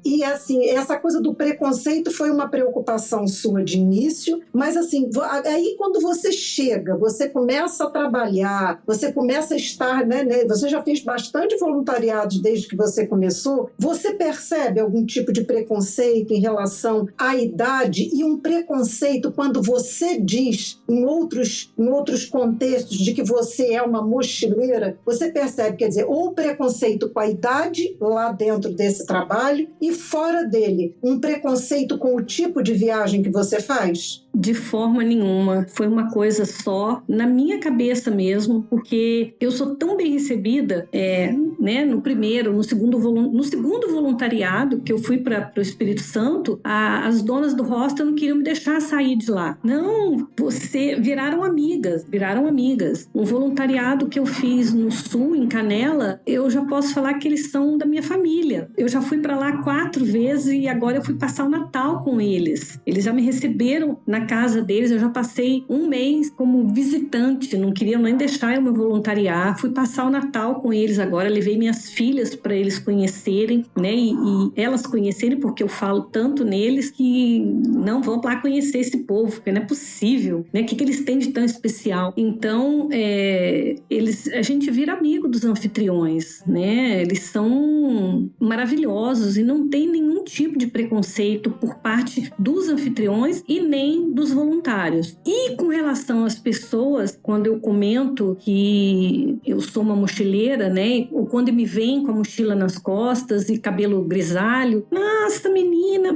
e assim, essa coisa do preconceito foi uma preocupação sua de início, mas assim, aí quando você chega, você começa a trabalhar, você começa a estar, né, você já fez bastante voluntariado desde que você começou, você percebe algum tipo de preconceito em relação à idade e um preconceito quando você diz em outros contextos de que você é uma mochileira, você percebe, quer dizer, ou preconceito com a idade lá dentro desse trabalho e fora dele, um preconceito com o tipo de viagem que você faz? De forma nenhuma. Foi uma coisa só, na minha cabeça mesmo, porque eu sou tão bem recebida né, no primeiro, no segundo voluntariado que eu fui para o Espírito Santo, as donas do hostel não queriam me deixar sair de lá. Não, viraram amigas. Um voluntariado que eu fiz no Sul, em Canela, eu já posso falar que eles são da minha família. Eu já fui para lá 4 vezes e agora eu fui passar o Natal com eles. Eles já me receberam na casa deles, eu já passei 1 mês como visitante, não queriam nem deixar eu me voluntariar. Fui passar o Natal com eles agora, levei minhas filhas para eles conhecerem, né? E elas conhecerem, porque eu falo tanto neles que não vão lá conhecer esse povo, porque não é possível, né? O que eles têm de tão especial? Então, a gente vira amigo dos anfitriões, né? Eles são maravilhosos e não tem nenhum tipo de preconceito por parte dos anfitriões e nem dos voluntários. E com relação às pessoas, quando eu comento que eu sou uma mochileira, né? Ou quando me vem com a mochila nas costas e cabelo grisalho, nossa, menina,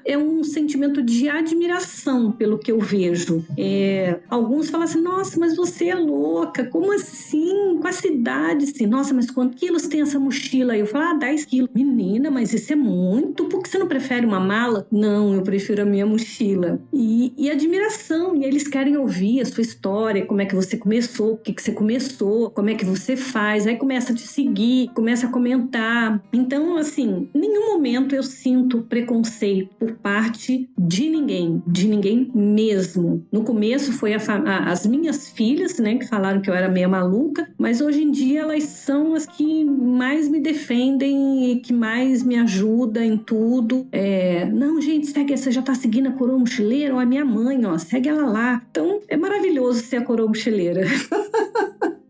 é um sentimento de admiração pelo que eu vejo. Alguns falam assim, nossa, mas você é louca, como assim? Com a cidade, assim, nossa, mas quantos quilos tem essa mochila? Eu falo, 10 quilos. Menina, mas isso é muito, por que você não prefere uma mala? Não, eu prefiro a minha mochila. E admiração, e eles querem ouvir a sua história, como é que você começou, o que você começou, como é que você faz, aí começa a te seguir, começa a comentar. Então, assim, em nenhum momento eu sinto preconceito por parte de ninguém mesmo. No começo foi as minhas filhas, né, que falaram que eu era meio maluca, mas hoje em dia elas são as que mais me defendem e que mais me ajudam em tudo. Não, gente, segue, você já tá seguindo a Coroa Mochileira ou a minha mãe, ó, segue ela lá. Então, é maravilhoso ser a Coroa Mochileira.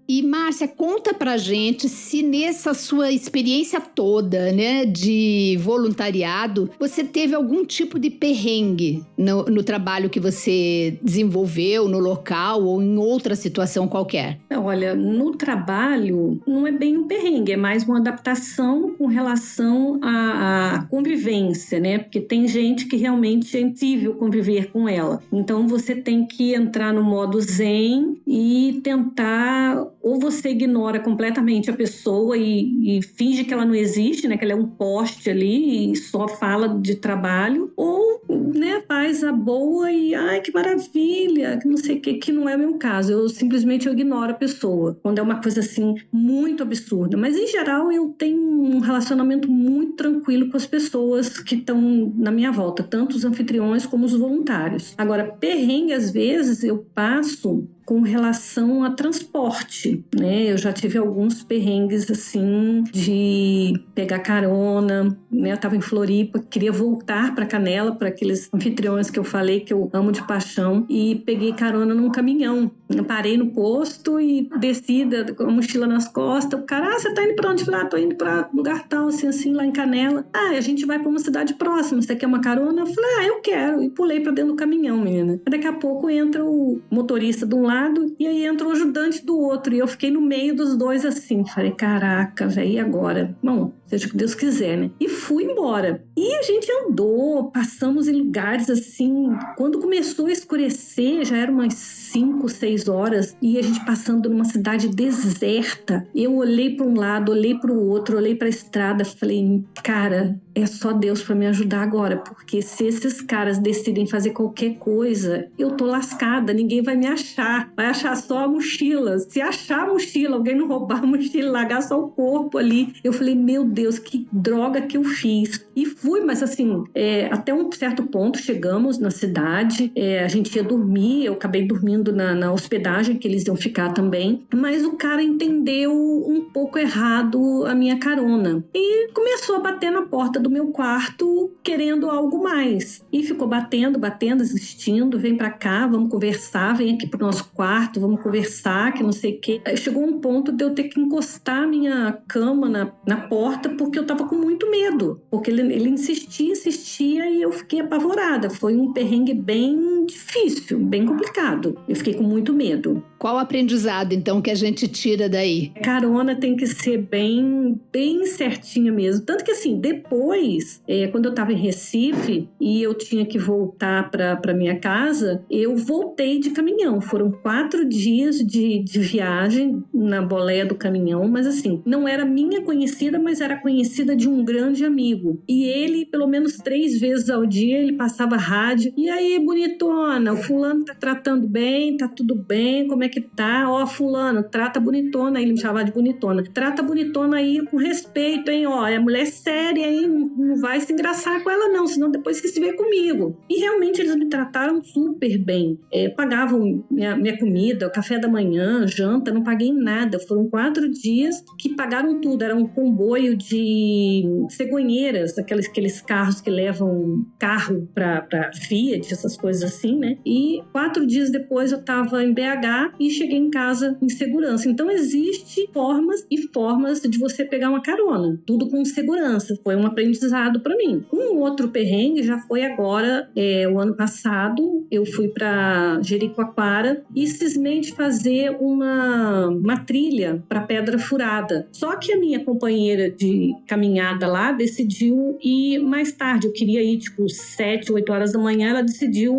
E, Márcia, conta pra gente se nessa sua experiência toda, né, de voluntariado, você teve algum tipo de perrengue no trabalho que você desenvolveu, no local ou em outra situação qualquer? Olha, no trabalho não é bem um perrengue, é mais uma adaptação com relação à convivência, né? Porque tem gente que realmente é impossível conviver com ela. Então, você tem que entrar no modo zen e tentar... Ou você ignora completamente a pessoa e finge que ela não existe, né? Que ela é um poste ali e só fala de trabalho. Ou, né, faz a boa e, ai, que maravilha, que não sei o que não é o meu caso. Eu simplesmente ignoro a pessoa. Quando é uma coisa, assim, muito absurda. Mas, em geral, eu tenho um relacionamento muito tranquilo com as pessoas que estão na minha volta. Tanto os anfitriões como os voluntários. Agora, perrengue, às vezes, eu passo... com relação a transporte, né? Eu já tive alguns perrengues, assim, de pegar carona, né? Eu estava em Floripa, queria voltar para Canela, para aqueles anfitriões que eu falei que eu amo de paixão, e peguei carona num caminhão. Eu parei no posto e desci com a mochila nas costas. O cara, você tá indo para onde? Eu falei, tô indo para lugar tal, assim, lá em Canela. A gente vai para uma cidade próxima, você quer uma carona? Eu falei, eu quero. E pulei para dentro do caminhão, menina. Daqui a pouco entra o motorista de um lado e aí entra o ajudante do outro. E eu fiquei no meio dos dois assim. Falei, caraca, velho, e agora? Bom, seja o que Deus quiser, né? E fui embora. E a gente andou, passamos em lugares assim. Quando começou a escurecer, já eram umas 5, 6 horas, e a gente passando numa cidade deserta. Eu olhei para um lado, olhei para o outro, olhei para a estrada, falei, cara, é só Deus para me ajudar agora, porque se esses caras decidem fazer qualquer coisa, eu tô lascada, ninguém vai me achar, vai achar só a mochila. Se achar a mochila, alguém não roubar a mochila, largar só o corpo ali. Eu falei, meu Deus, que droga que eu fiz. E fui, mas assim, até um certo ponto chegamos na cidade, a gente ia dormir, eu acabei dormindo na hospedagem que eles iam ficar também, mas o cara entendeu um pouco errado a minha carona e começou a bater na porta do meu quarto querendo algo mais. E ficou batendo, insistindo, vem pra cá, vamos conversar, vem aqui pro nosso quarto, vamos conversar, que não sei o quê. Aí chegou um ponto de eu ter que encostar a minha cama na porta porque eu tava com muito medo, porque ele insistia e eu fiquei apavorada. Foi um perrengue bem difícil, bem complicado. Eu fiquei com muito medo. Qual o aprendizado, então, que a gente tira daí? Carona tem que ser bem certinha mesmo. Tanto que, assim, depois depois, quando eu estava em Recife e eu tinha que voltar para minha casa, eu voltei de caminhão. Foram 4 dias de viagem na boleia do caminhão, mas assim, não era minha conhecida, mas era conhecida de um grande amigo. E ele, pelo menos 3 vezes ao dia, ele passava rádio. E aí, bonitona, o fulano tá tratando bem, tá tudo bem, como é que tá? Ó, fulano, trata bonitona, ele me chamava de bonitona. Trata bonitona aí com respeito, hein? Ó, é mulher séria, hein? Não vai se engraçar com ela não, senão depois que se vê comigo. E realmente eles me trataram super bem. Pagavam minha comida, o café da manhã, janta, não paguei nada. Foram 4 dias que pagaram tudo. Era um comboio de cegonheiras, aqueles carros que levam carro para Fiat, essas coisas assim, né? E 4 dias depois eu estava em BH e cheguei em casa em segurança. Então existe formas e formas de você pegar uma carona, tudo com segurança. Foi um aprendizado para mim. Um outro perrengue já foi agora, o ano passado, eu fui para Jericoacoara e cismei de fazer uma trilha para Pedra Furada. Só que a minha companheira de caminhada lá decidiu ir mais tarde. Eu queria ir tipo 7, 8 horas da manhã, ela decidiu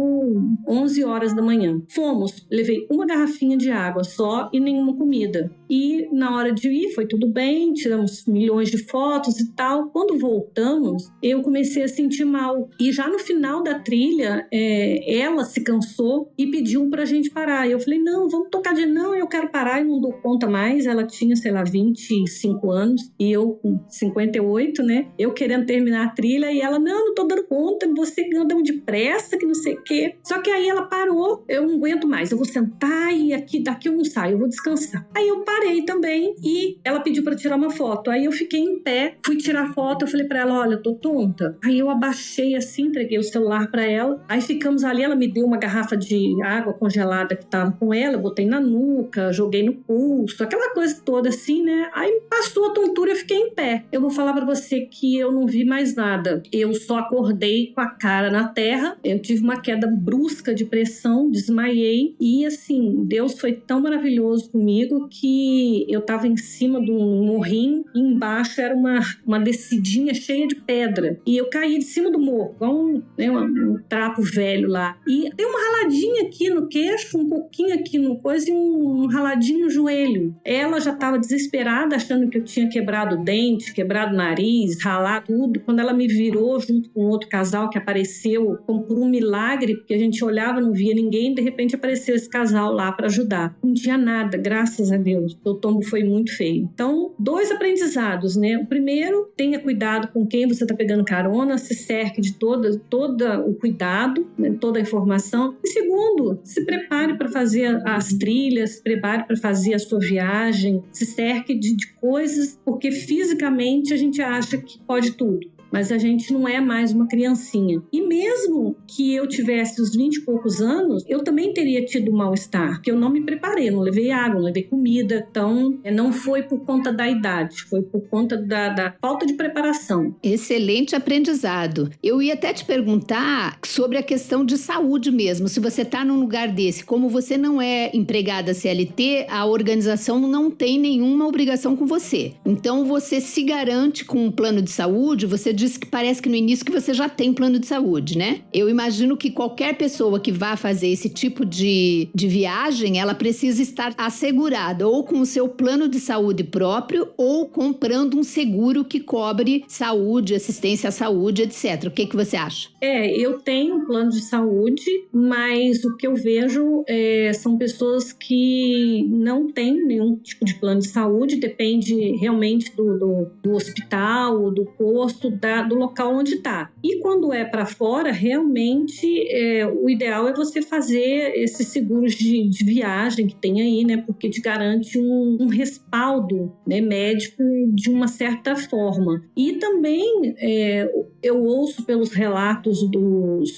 11 horas da manhã. Fomos, levei uma garrafinha de água só e nenhuma comida. E na hora de ir foi tudo bem, tiramos milhões de fotos e tal. Quando voltamos, eu comecei a sentir mal. E já no final da trilha, ela se cansou e pediu pra gente parar. E eu falei, não, vamos tocar de não, eu quero parar e não dou conta mais. Ela tinha, sei lá, 25 anos e eu com 58, né? Eu querendo terminar a trilha e ela, não tô dando conta, você anda depressa, que não sei o quê. Só que aí ela parou, eu não aguento mais, eu vou sentar e daqui eu não saio, eu vou descansar. Aí eu parei também e ela pediu pra tirar uma foto. Aí eu fiquei em pé, fui tirar foto, eu falei pra ela, olha, eu tô tonta. Aí eu abaixei assim, entreguei o celular pra ela. Aí ficamos ali, ela me deu uma garrafa de água congelada que tava com ela, eu botei na nuca, joguei no pulso, aquela coisa toda assim, né? Aí passou a tontura, eu fiquei em pé. Eu vou falar pra você que eu não vi mais nada. Eu só acordei com a cara na terra, eu tive uma queda brusca de pressão, desmaiei e assim, Deus foi tão maravilhoso comigo que eu tava em cima de um morrinho e embaixo era uma descidinha cheia de pedra e eu caí de cima do morro, igual um trapo velho lá. E tem uma raladinha aqui no queixo, um pouquinho aqui no coisa e um raladinho no joelho. Ela já tava desesperada, achando que eu tinha quebrado o dente, quebrado o nariz, ralado tudo. Quando ela me virou junto com outro casal que apareceu como por um milagre, porque a gente olhava, não via ninguém, de repente apareceu esse casal lá para ajudar. Não tinha nada, graças a Deus. O tombo foi muito feio. Então, 2 aprendizados, né? O primeiro, tenha cuidado com quem você está pegando carona, se cerque de todo o cuidado, né? Toda a informação. E segundo, se prepare para fazer as trilhas, se prepare para fazer a sua viagem, se cerque de coisas, porque fisicamente a gente acha que pode tudo. Mas a gente não é mais uma criancinha. E mesmo que eu tivesse os 20 e poucos anos, eu também teria tido mal-estar, porque eu não me preparei, não levei água, não levei comida. Então, não foi por conta da idade, foi por conta da falta de preparação. Excelente aprendizado. Eu ia até te perguntar sobre a questão de saúde mesmo. Se você está num lugar desse, como você não é empregada CLT, a organização não tem nenhuma obrigação com você. Então, você se garante com um plano de saúde. Você disse que parece que no início que você já tem plano de saúde, né? Eu imagino que qualquer pessoa que vá fazer esse tipo de viagem, ela precisa estar assegurada ou com o seu plano de saúde próprio ou comprando um seguro que cobre saúde, assistência à saúde, etc. O que você acha? Eu tenho um plano de saúde, mas o que eu vejo são pessoas que não têm nenhum tipo de plano de saúde, depende realmente do hospital, do posto, do local onde está. E quando é para fora, realmente o ideal é você fazer esses seguros de viagem que tem aí, né? Porque te garante um respaldo, né, médico de uma certa forma. E também eu ouço pelos relatos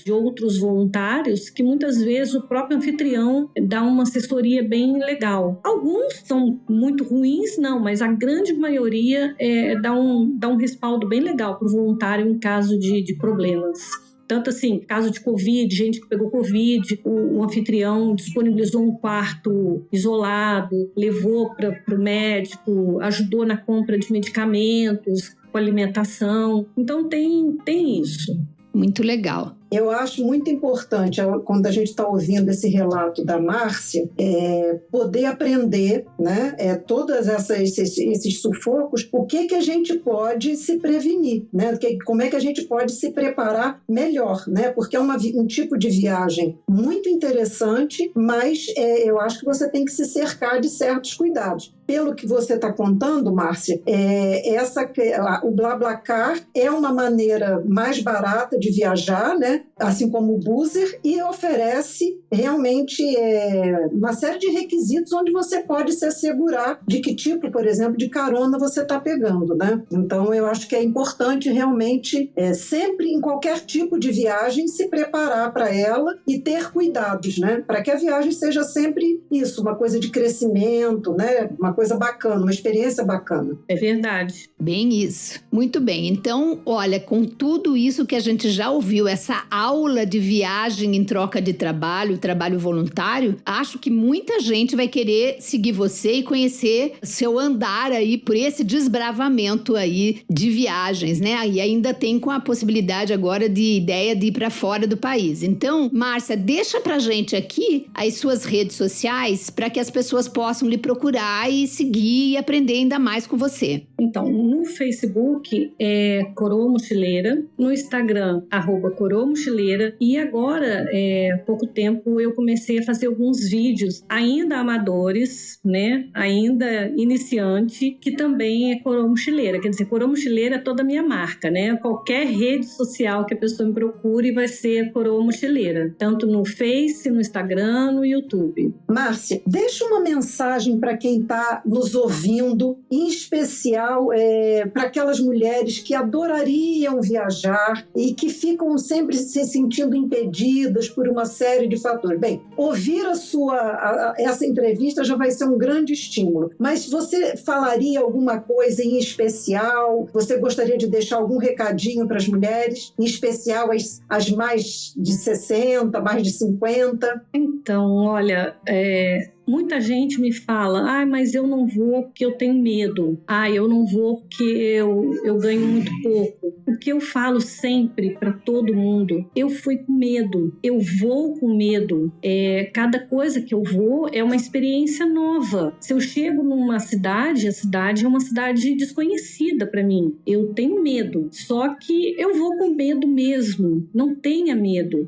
de outros voluntários que muitas vezes o próprio anfitrião dá uma assessoria bem legal. Alguns são muito ruins, não, mas a grande maioria dá um respaldo bem legal para o voluntário em caso de problemas. Tanto assim, caso de Covid, gente que pegou Covid, o anfitrião disponibilizou um quarto isolado, levou para o médico, ajudou na compra de medicamentos. com alimentação. Então tem isso. Muito legal. Eu acho muito importante, quando a gente está ouvindo esse relato da Márcia, poder aprender, né, todos esses sufocos, o que a gente pode se prevenir, né, como é que a gente pode se preparar melhor, né, porque é um tipo de viagem muito interessante, mas eu acho que você tem que se cercar de certos cuidados. Pelo que você está contando, Márcia, o BlaBlaCar é uma maneira mais barata de viajar, né? Assim como o Buzzer, e oferece realmente uma série de requisitos onde você pode se assegurar de que tipo, por exemplo, de carona você está pegando, né? Então, eu acho que é importante realmente, sempre em qualquer tipo de viagem, se preparar para ela e ter cuidados, né? Para que a viagem seja sempre isso, uma coisa de crescimento, né? Uma coisa bacana, uma experiência bacana. É verdade. Bem isso. Muito bem. Então, olha, com tudo isso que a gente já ouviu, essa aula de viagem em troca de trabalho voluntário, acho que muita gente vai querer seguir você e conhecer seu andar aí por esse desbravamento aí de viagens, né? E ainda tem com a possibilidade agora de ideia de ir para fora do país. Então, Márcia, deixa pra gente aqui as suas redes sociais para que as pessoas possam lhe procurar e seguir e aprender ainda mais com você. Então, no Facebook é Coroa Mochileira, no Instagram, @Coroa Mochileira, e agora, há pouco tempo, eu comecei a fazer alguns vídeos ainda amadores, né, ainda iniciante, que também é Coroa Mochileira. Quer dizer, Coroa Mochileira é toda a minha marca, né? Qualquer rede social que a pessoa me procure vai ser Coroa Mochileira, tanto no Face, no Instagram, no YouTube. Márcia, deixa uma mensagem para quem está nos ouvindo, em especial para aquelas mulheres que adorariam viajar e que ficam sempre se sentindo impedidas por uma série de fatores. Bem, ouvir essa entrevista já vai ser um grande estímulo, mas você falaria alguma coisa em especial? Você gostaria de deixar algum recadinho para as mulheres, em especial as mais de 60, mais de 50? Então, olha, muita gente me fala, mas eu não vou porque eu tenho medo. Eu não vou porque eu ganho muito pouco. O que eu falo sempre para todo mundo, eu fui com medo, eu vou com medo. Cada coisa que eu vou é uma experiência nova. Se eu chego numa cidade, a cidade é uma cidade desconhecida para mim. Eu tenho medo, só que eu vou com medo mesmo. Não tenha medo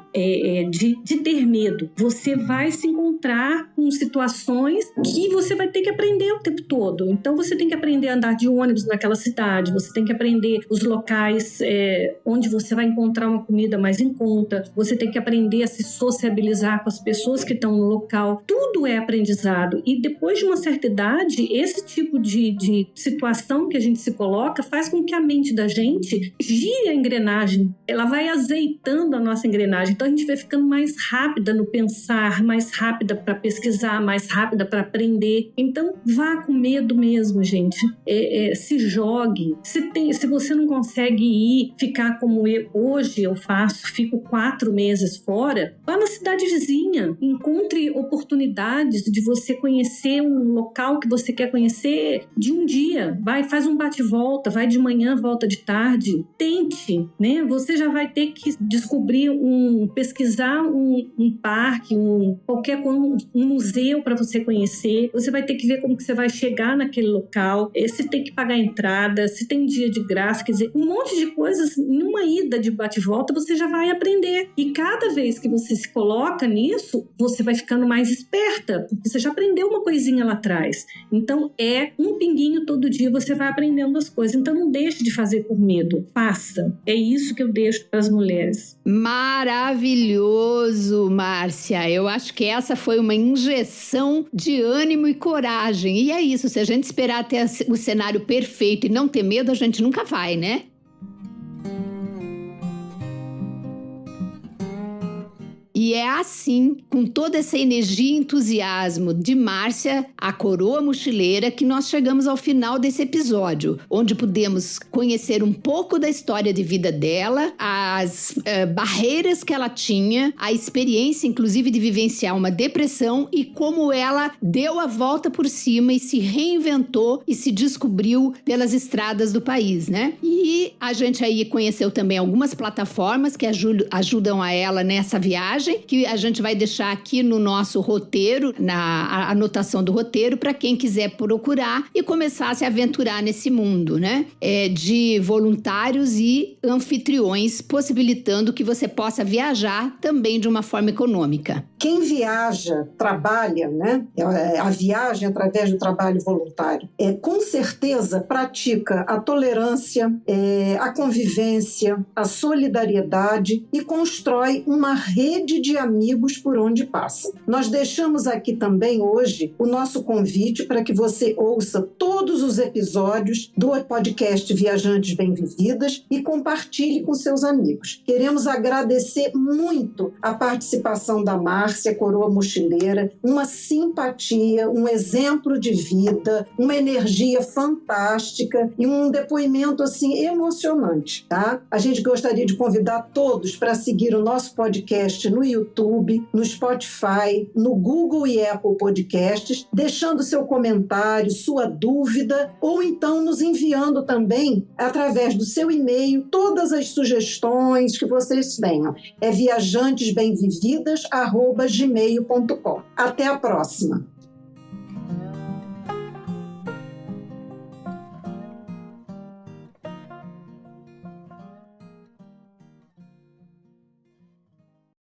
de ter medo. Você vai se encontrar com situações que você vai ter que aprender o tempo todo. Então você tem que aprender a andar de ônibus naquela cidade, você tem que aprender os locais onde você vai encontrar uma comida mais em conta, você tem que aprender a se sociabilizar com as pessoas que estão no local. Tudo é aprendizado, e depois de uma certa idade, esse tipo de situação que a gente se coloca faz com que a mente da gente gire a engrenagem, ela vai azeitando a nossa engrenagem, então a gente vai ficando mais rápida no pensar, mais rápida para pesquisar, mais rápida para aprender. Então vá com medo mesmo, gente. Se jogue. Se você não consegue ir, ficar como hoje eu faço, fico 4 meses fora, vá na cidade vizinha, encontre oportunidades de você conhecer um local que você quer conhecer de um dia. Faz um bate-volta, vai de manhã, volta de tarde. Tente, né? Você já vai ter que descobrir pesquisar um parque, qualquer um museu para você conhecer. Você vai ter que ver como que você vai chegar naquele local, se tem que pagar entrada, se tem dia de graça, quer dizer, um monte de coisas. Numa ida de bate-volta você já vai aprender, e cada vez que você se coloca nisso, você vai ficando mais esperta, porque você já aprendeu uma coisinha lá atrás. Então um pinguinho todo dia, você vai aprendendo as coisas. Então não deixe de fazer por medo, faça. É isso que eu deixo para as mulheres. Maravilhoso, Márcia. Eu acho que essa foi uma injeção de ânimo e coragem. E é isso, se a gente esperar até o cenário perfeito e não ter medo, a gente nunca vai, né? E é assim, com toda essa energia e entusiasmo de Márcia, a coroa mochileira, que nós chegamos ao final desse episódio, onde pudemos conhecer um pouco da história de vida dela, as barreiras que ela tinha, a experiência, inclusive, de vivenciar uma depressão e como ela deu a volta por cima e se reinventou e se descobriu pelas estradas do país, né? E a gente aí conheceu também algumas plataformas que ajudam a ela nessa viagem, que a gente vai deixar aqui no nosso roteiro, na anotação do roteiro, para quem quiser procurar e começar a se aventurar nesse mundo, né? De voluntários e anfitriões, possibilitando que você possa viajar também de uma forma econômica. Quem viaja, trabalha, né? A viagem através do trabalho voluntário, com certeza pratica a tolerância, a convivência, a solidariedade e constrói uma rede de amigos por onde passa. Nós deixamos aqui também hoje o nosso convite para que você ouça todos os episódios do podcast Viajantes Bem-Vividas e compartilhe com seus amigos. Queremos agradecer muito a participação da Márcia, coroa mochileira, uma simpatia, um exemplo de vida, uma energia fantástica e um depoimento assim emocionante, tá? A gente gostaria de convidar todos para seguir o nosso podcast no YouTube, no Spotify, no Google e Apple Podcasts, deixando seu comentário, sua dúvida, ou então nos enviando também, através do seu e-mail, todas as sugestões que vocês tenham. É viajantesbemvividas@gmail.com. Até a próxima!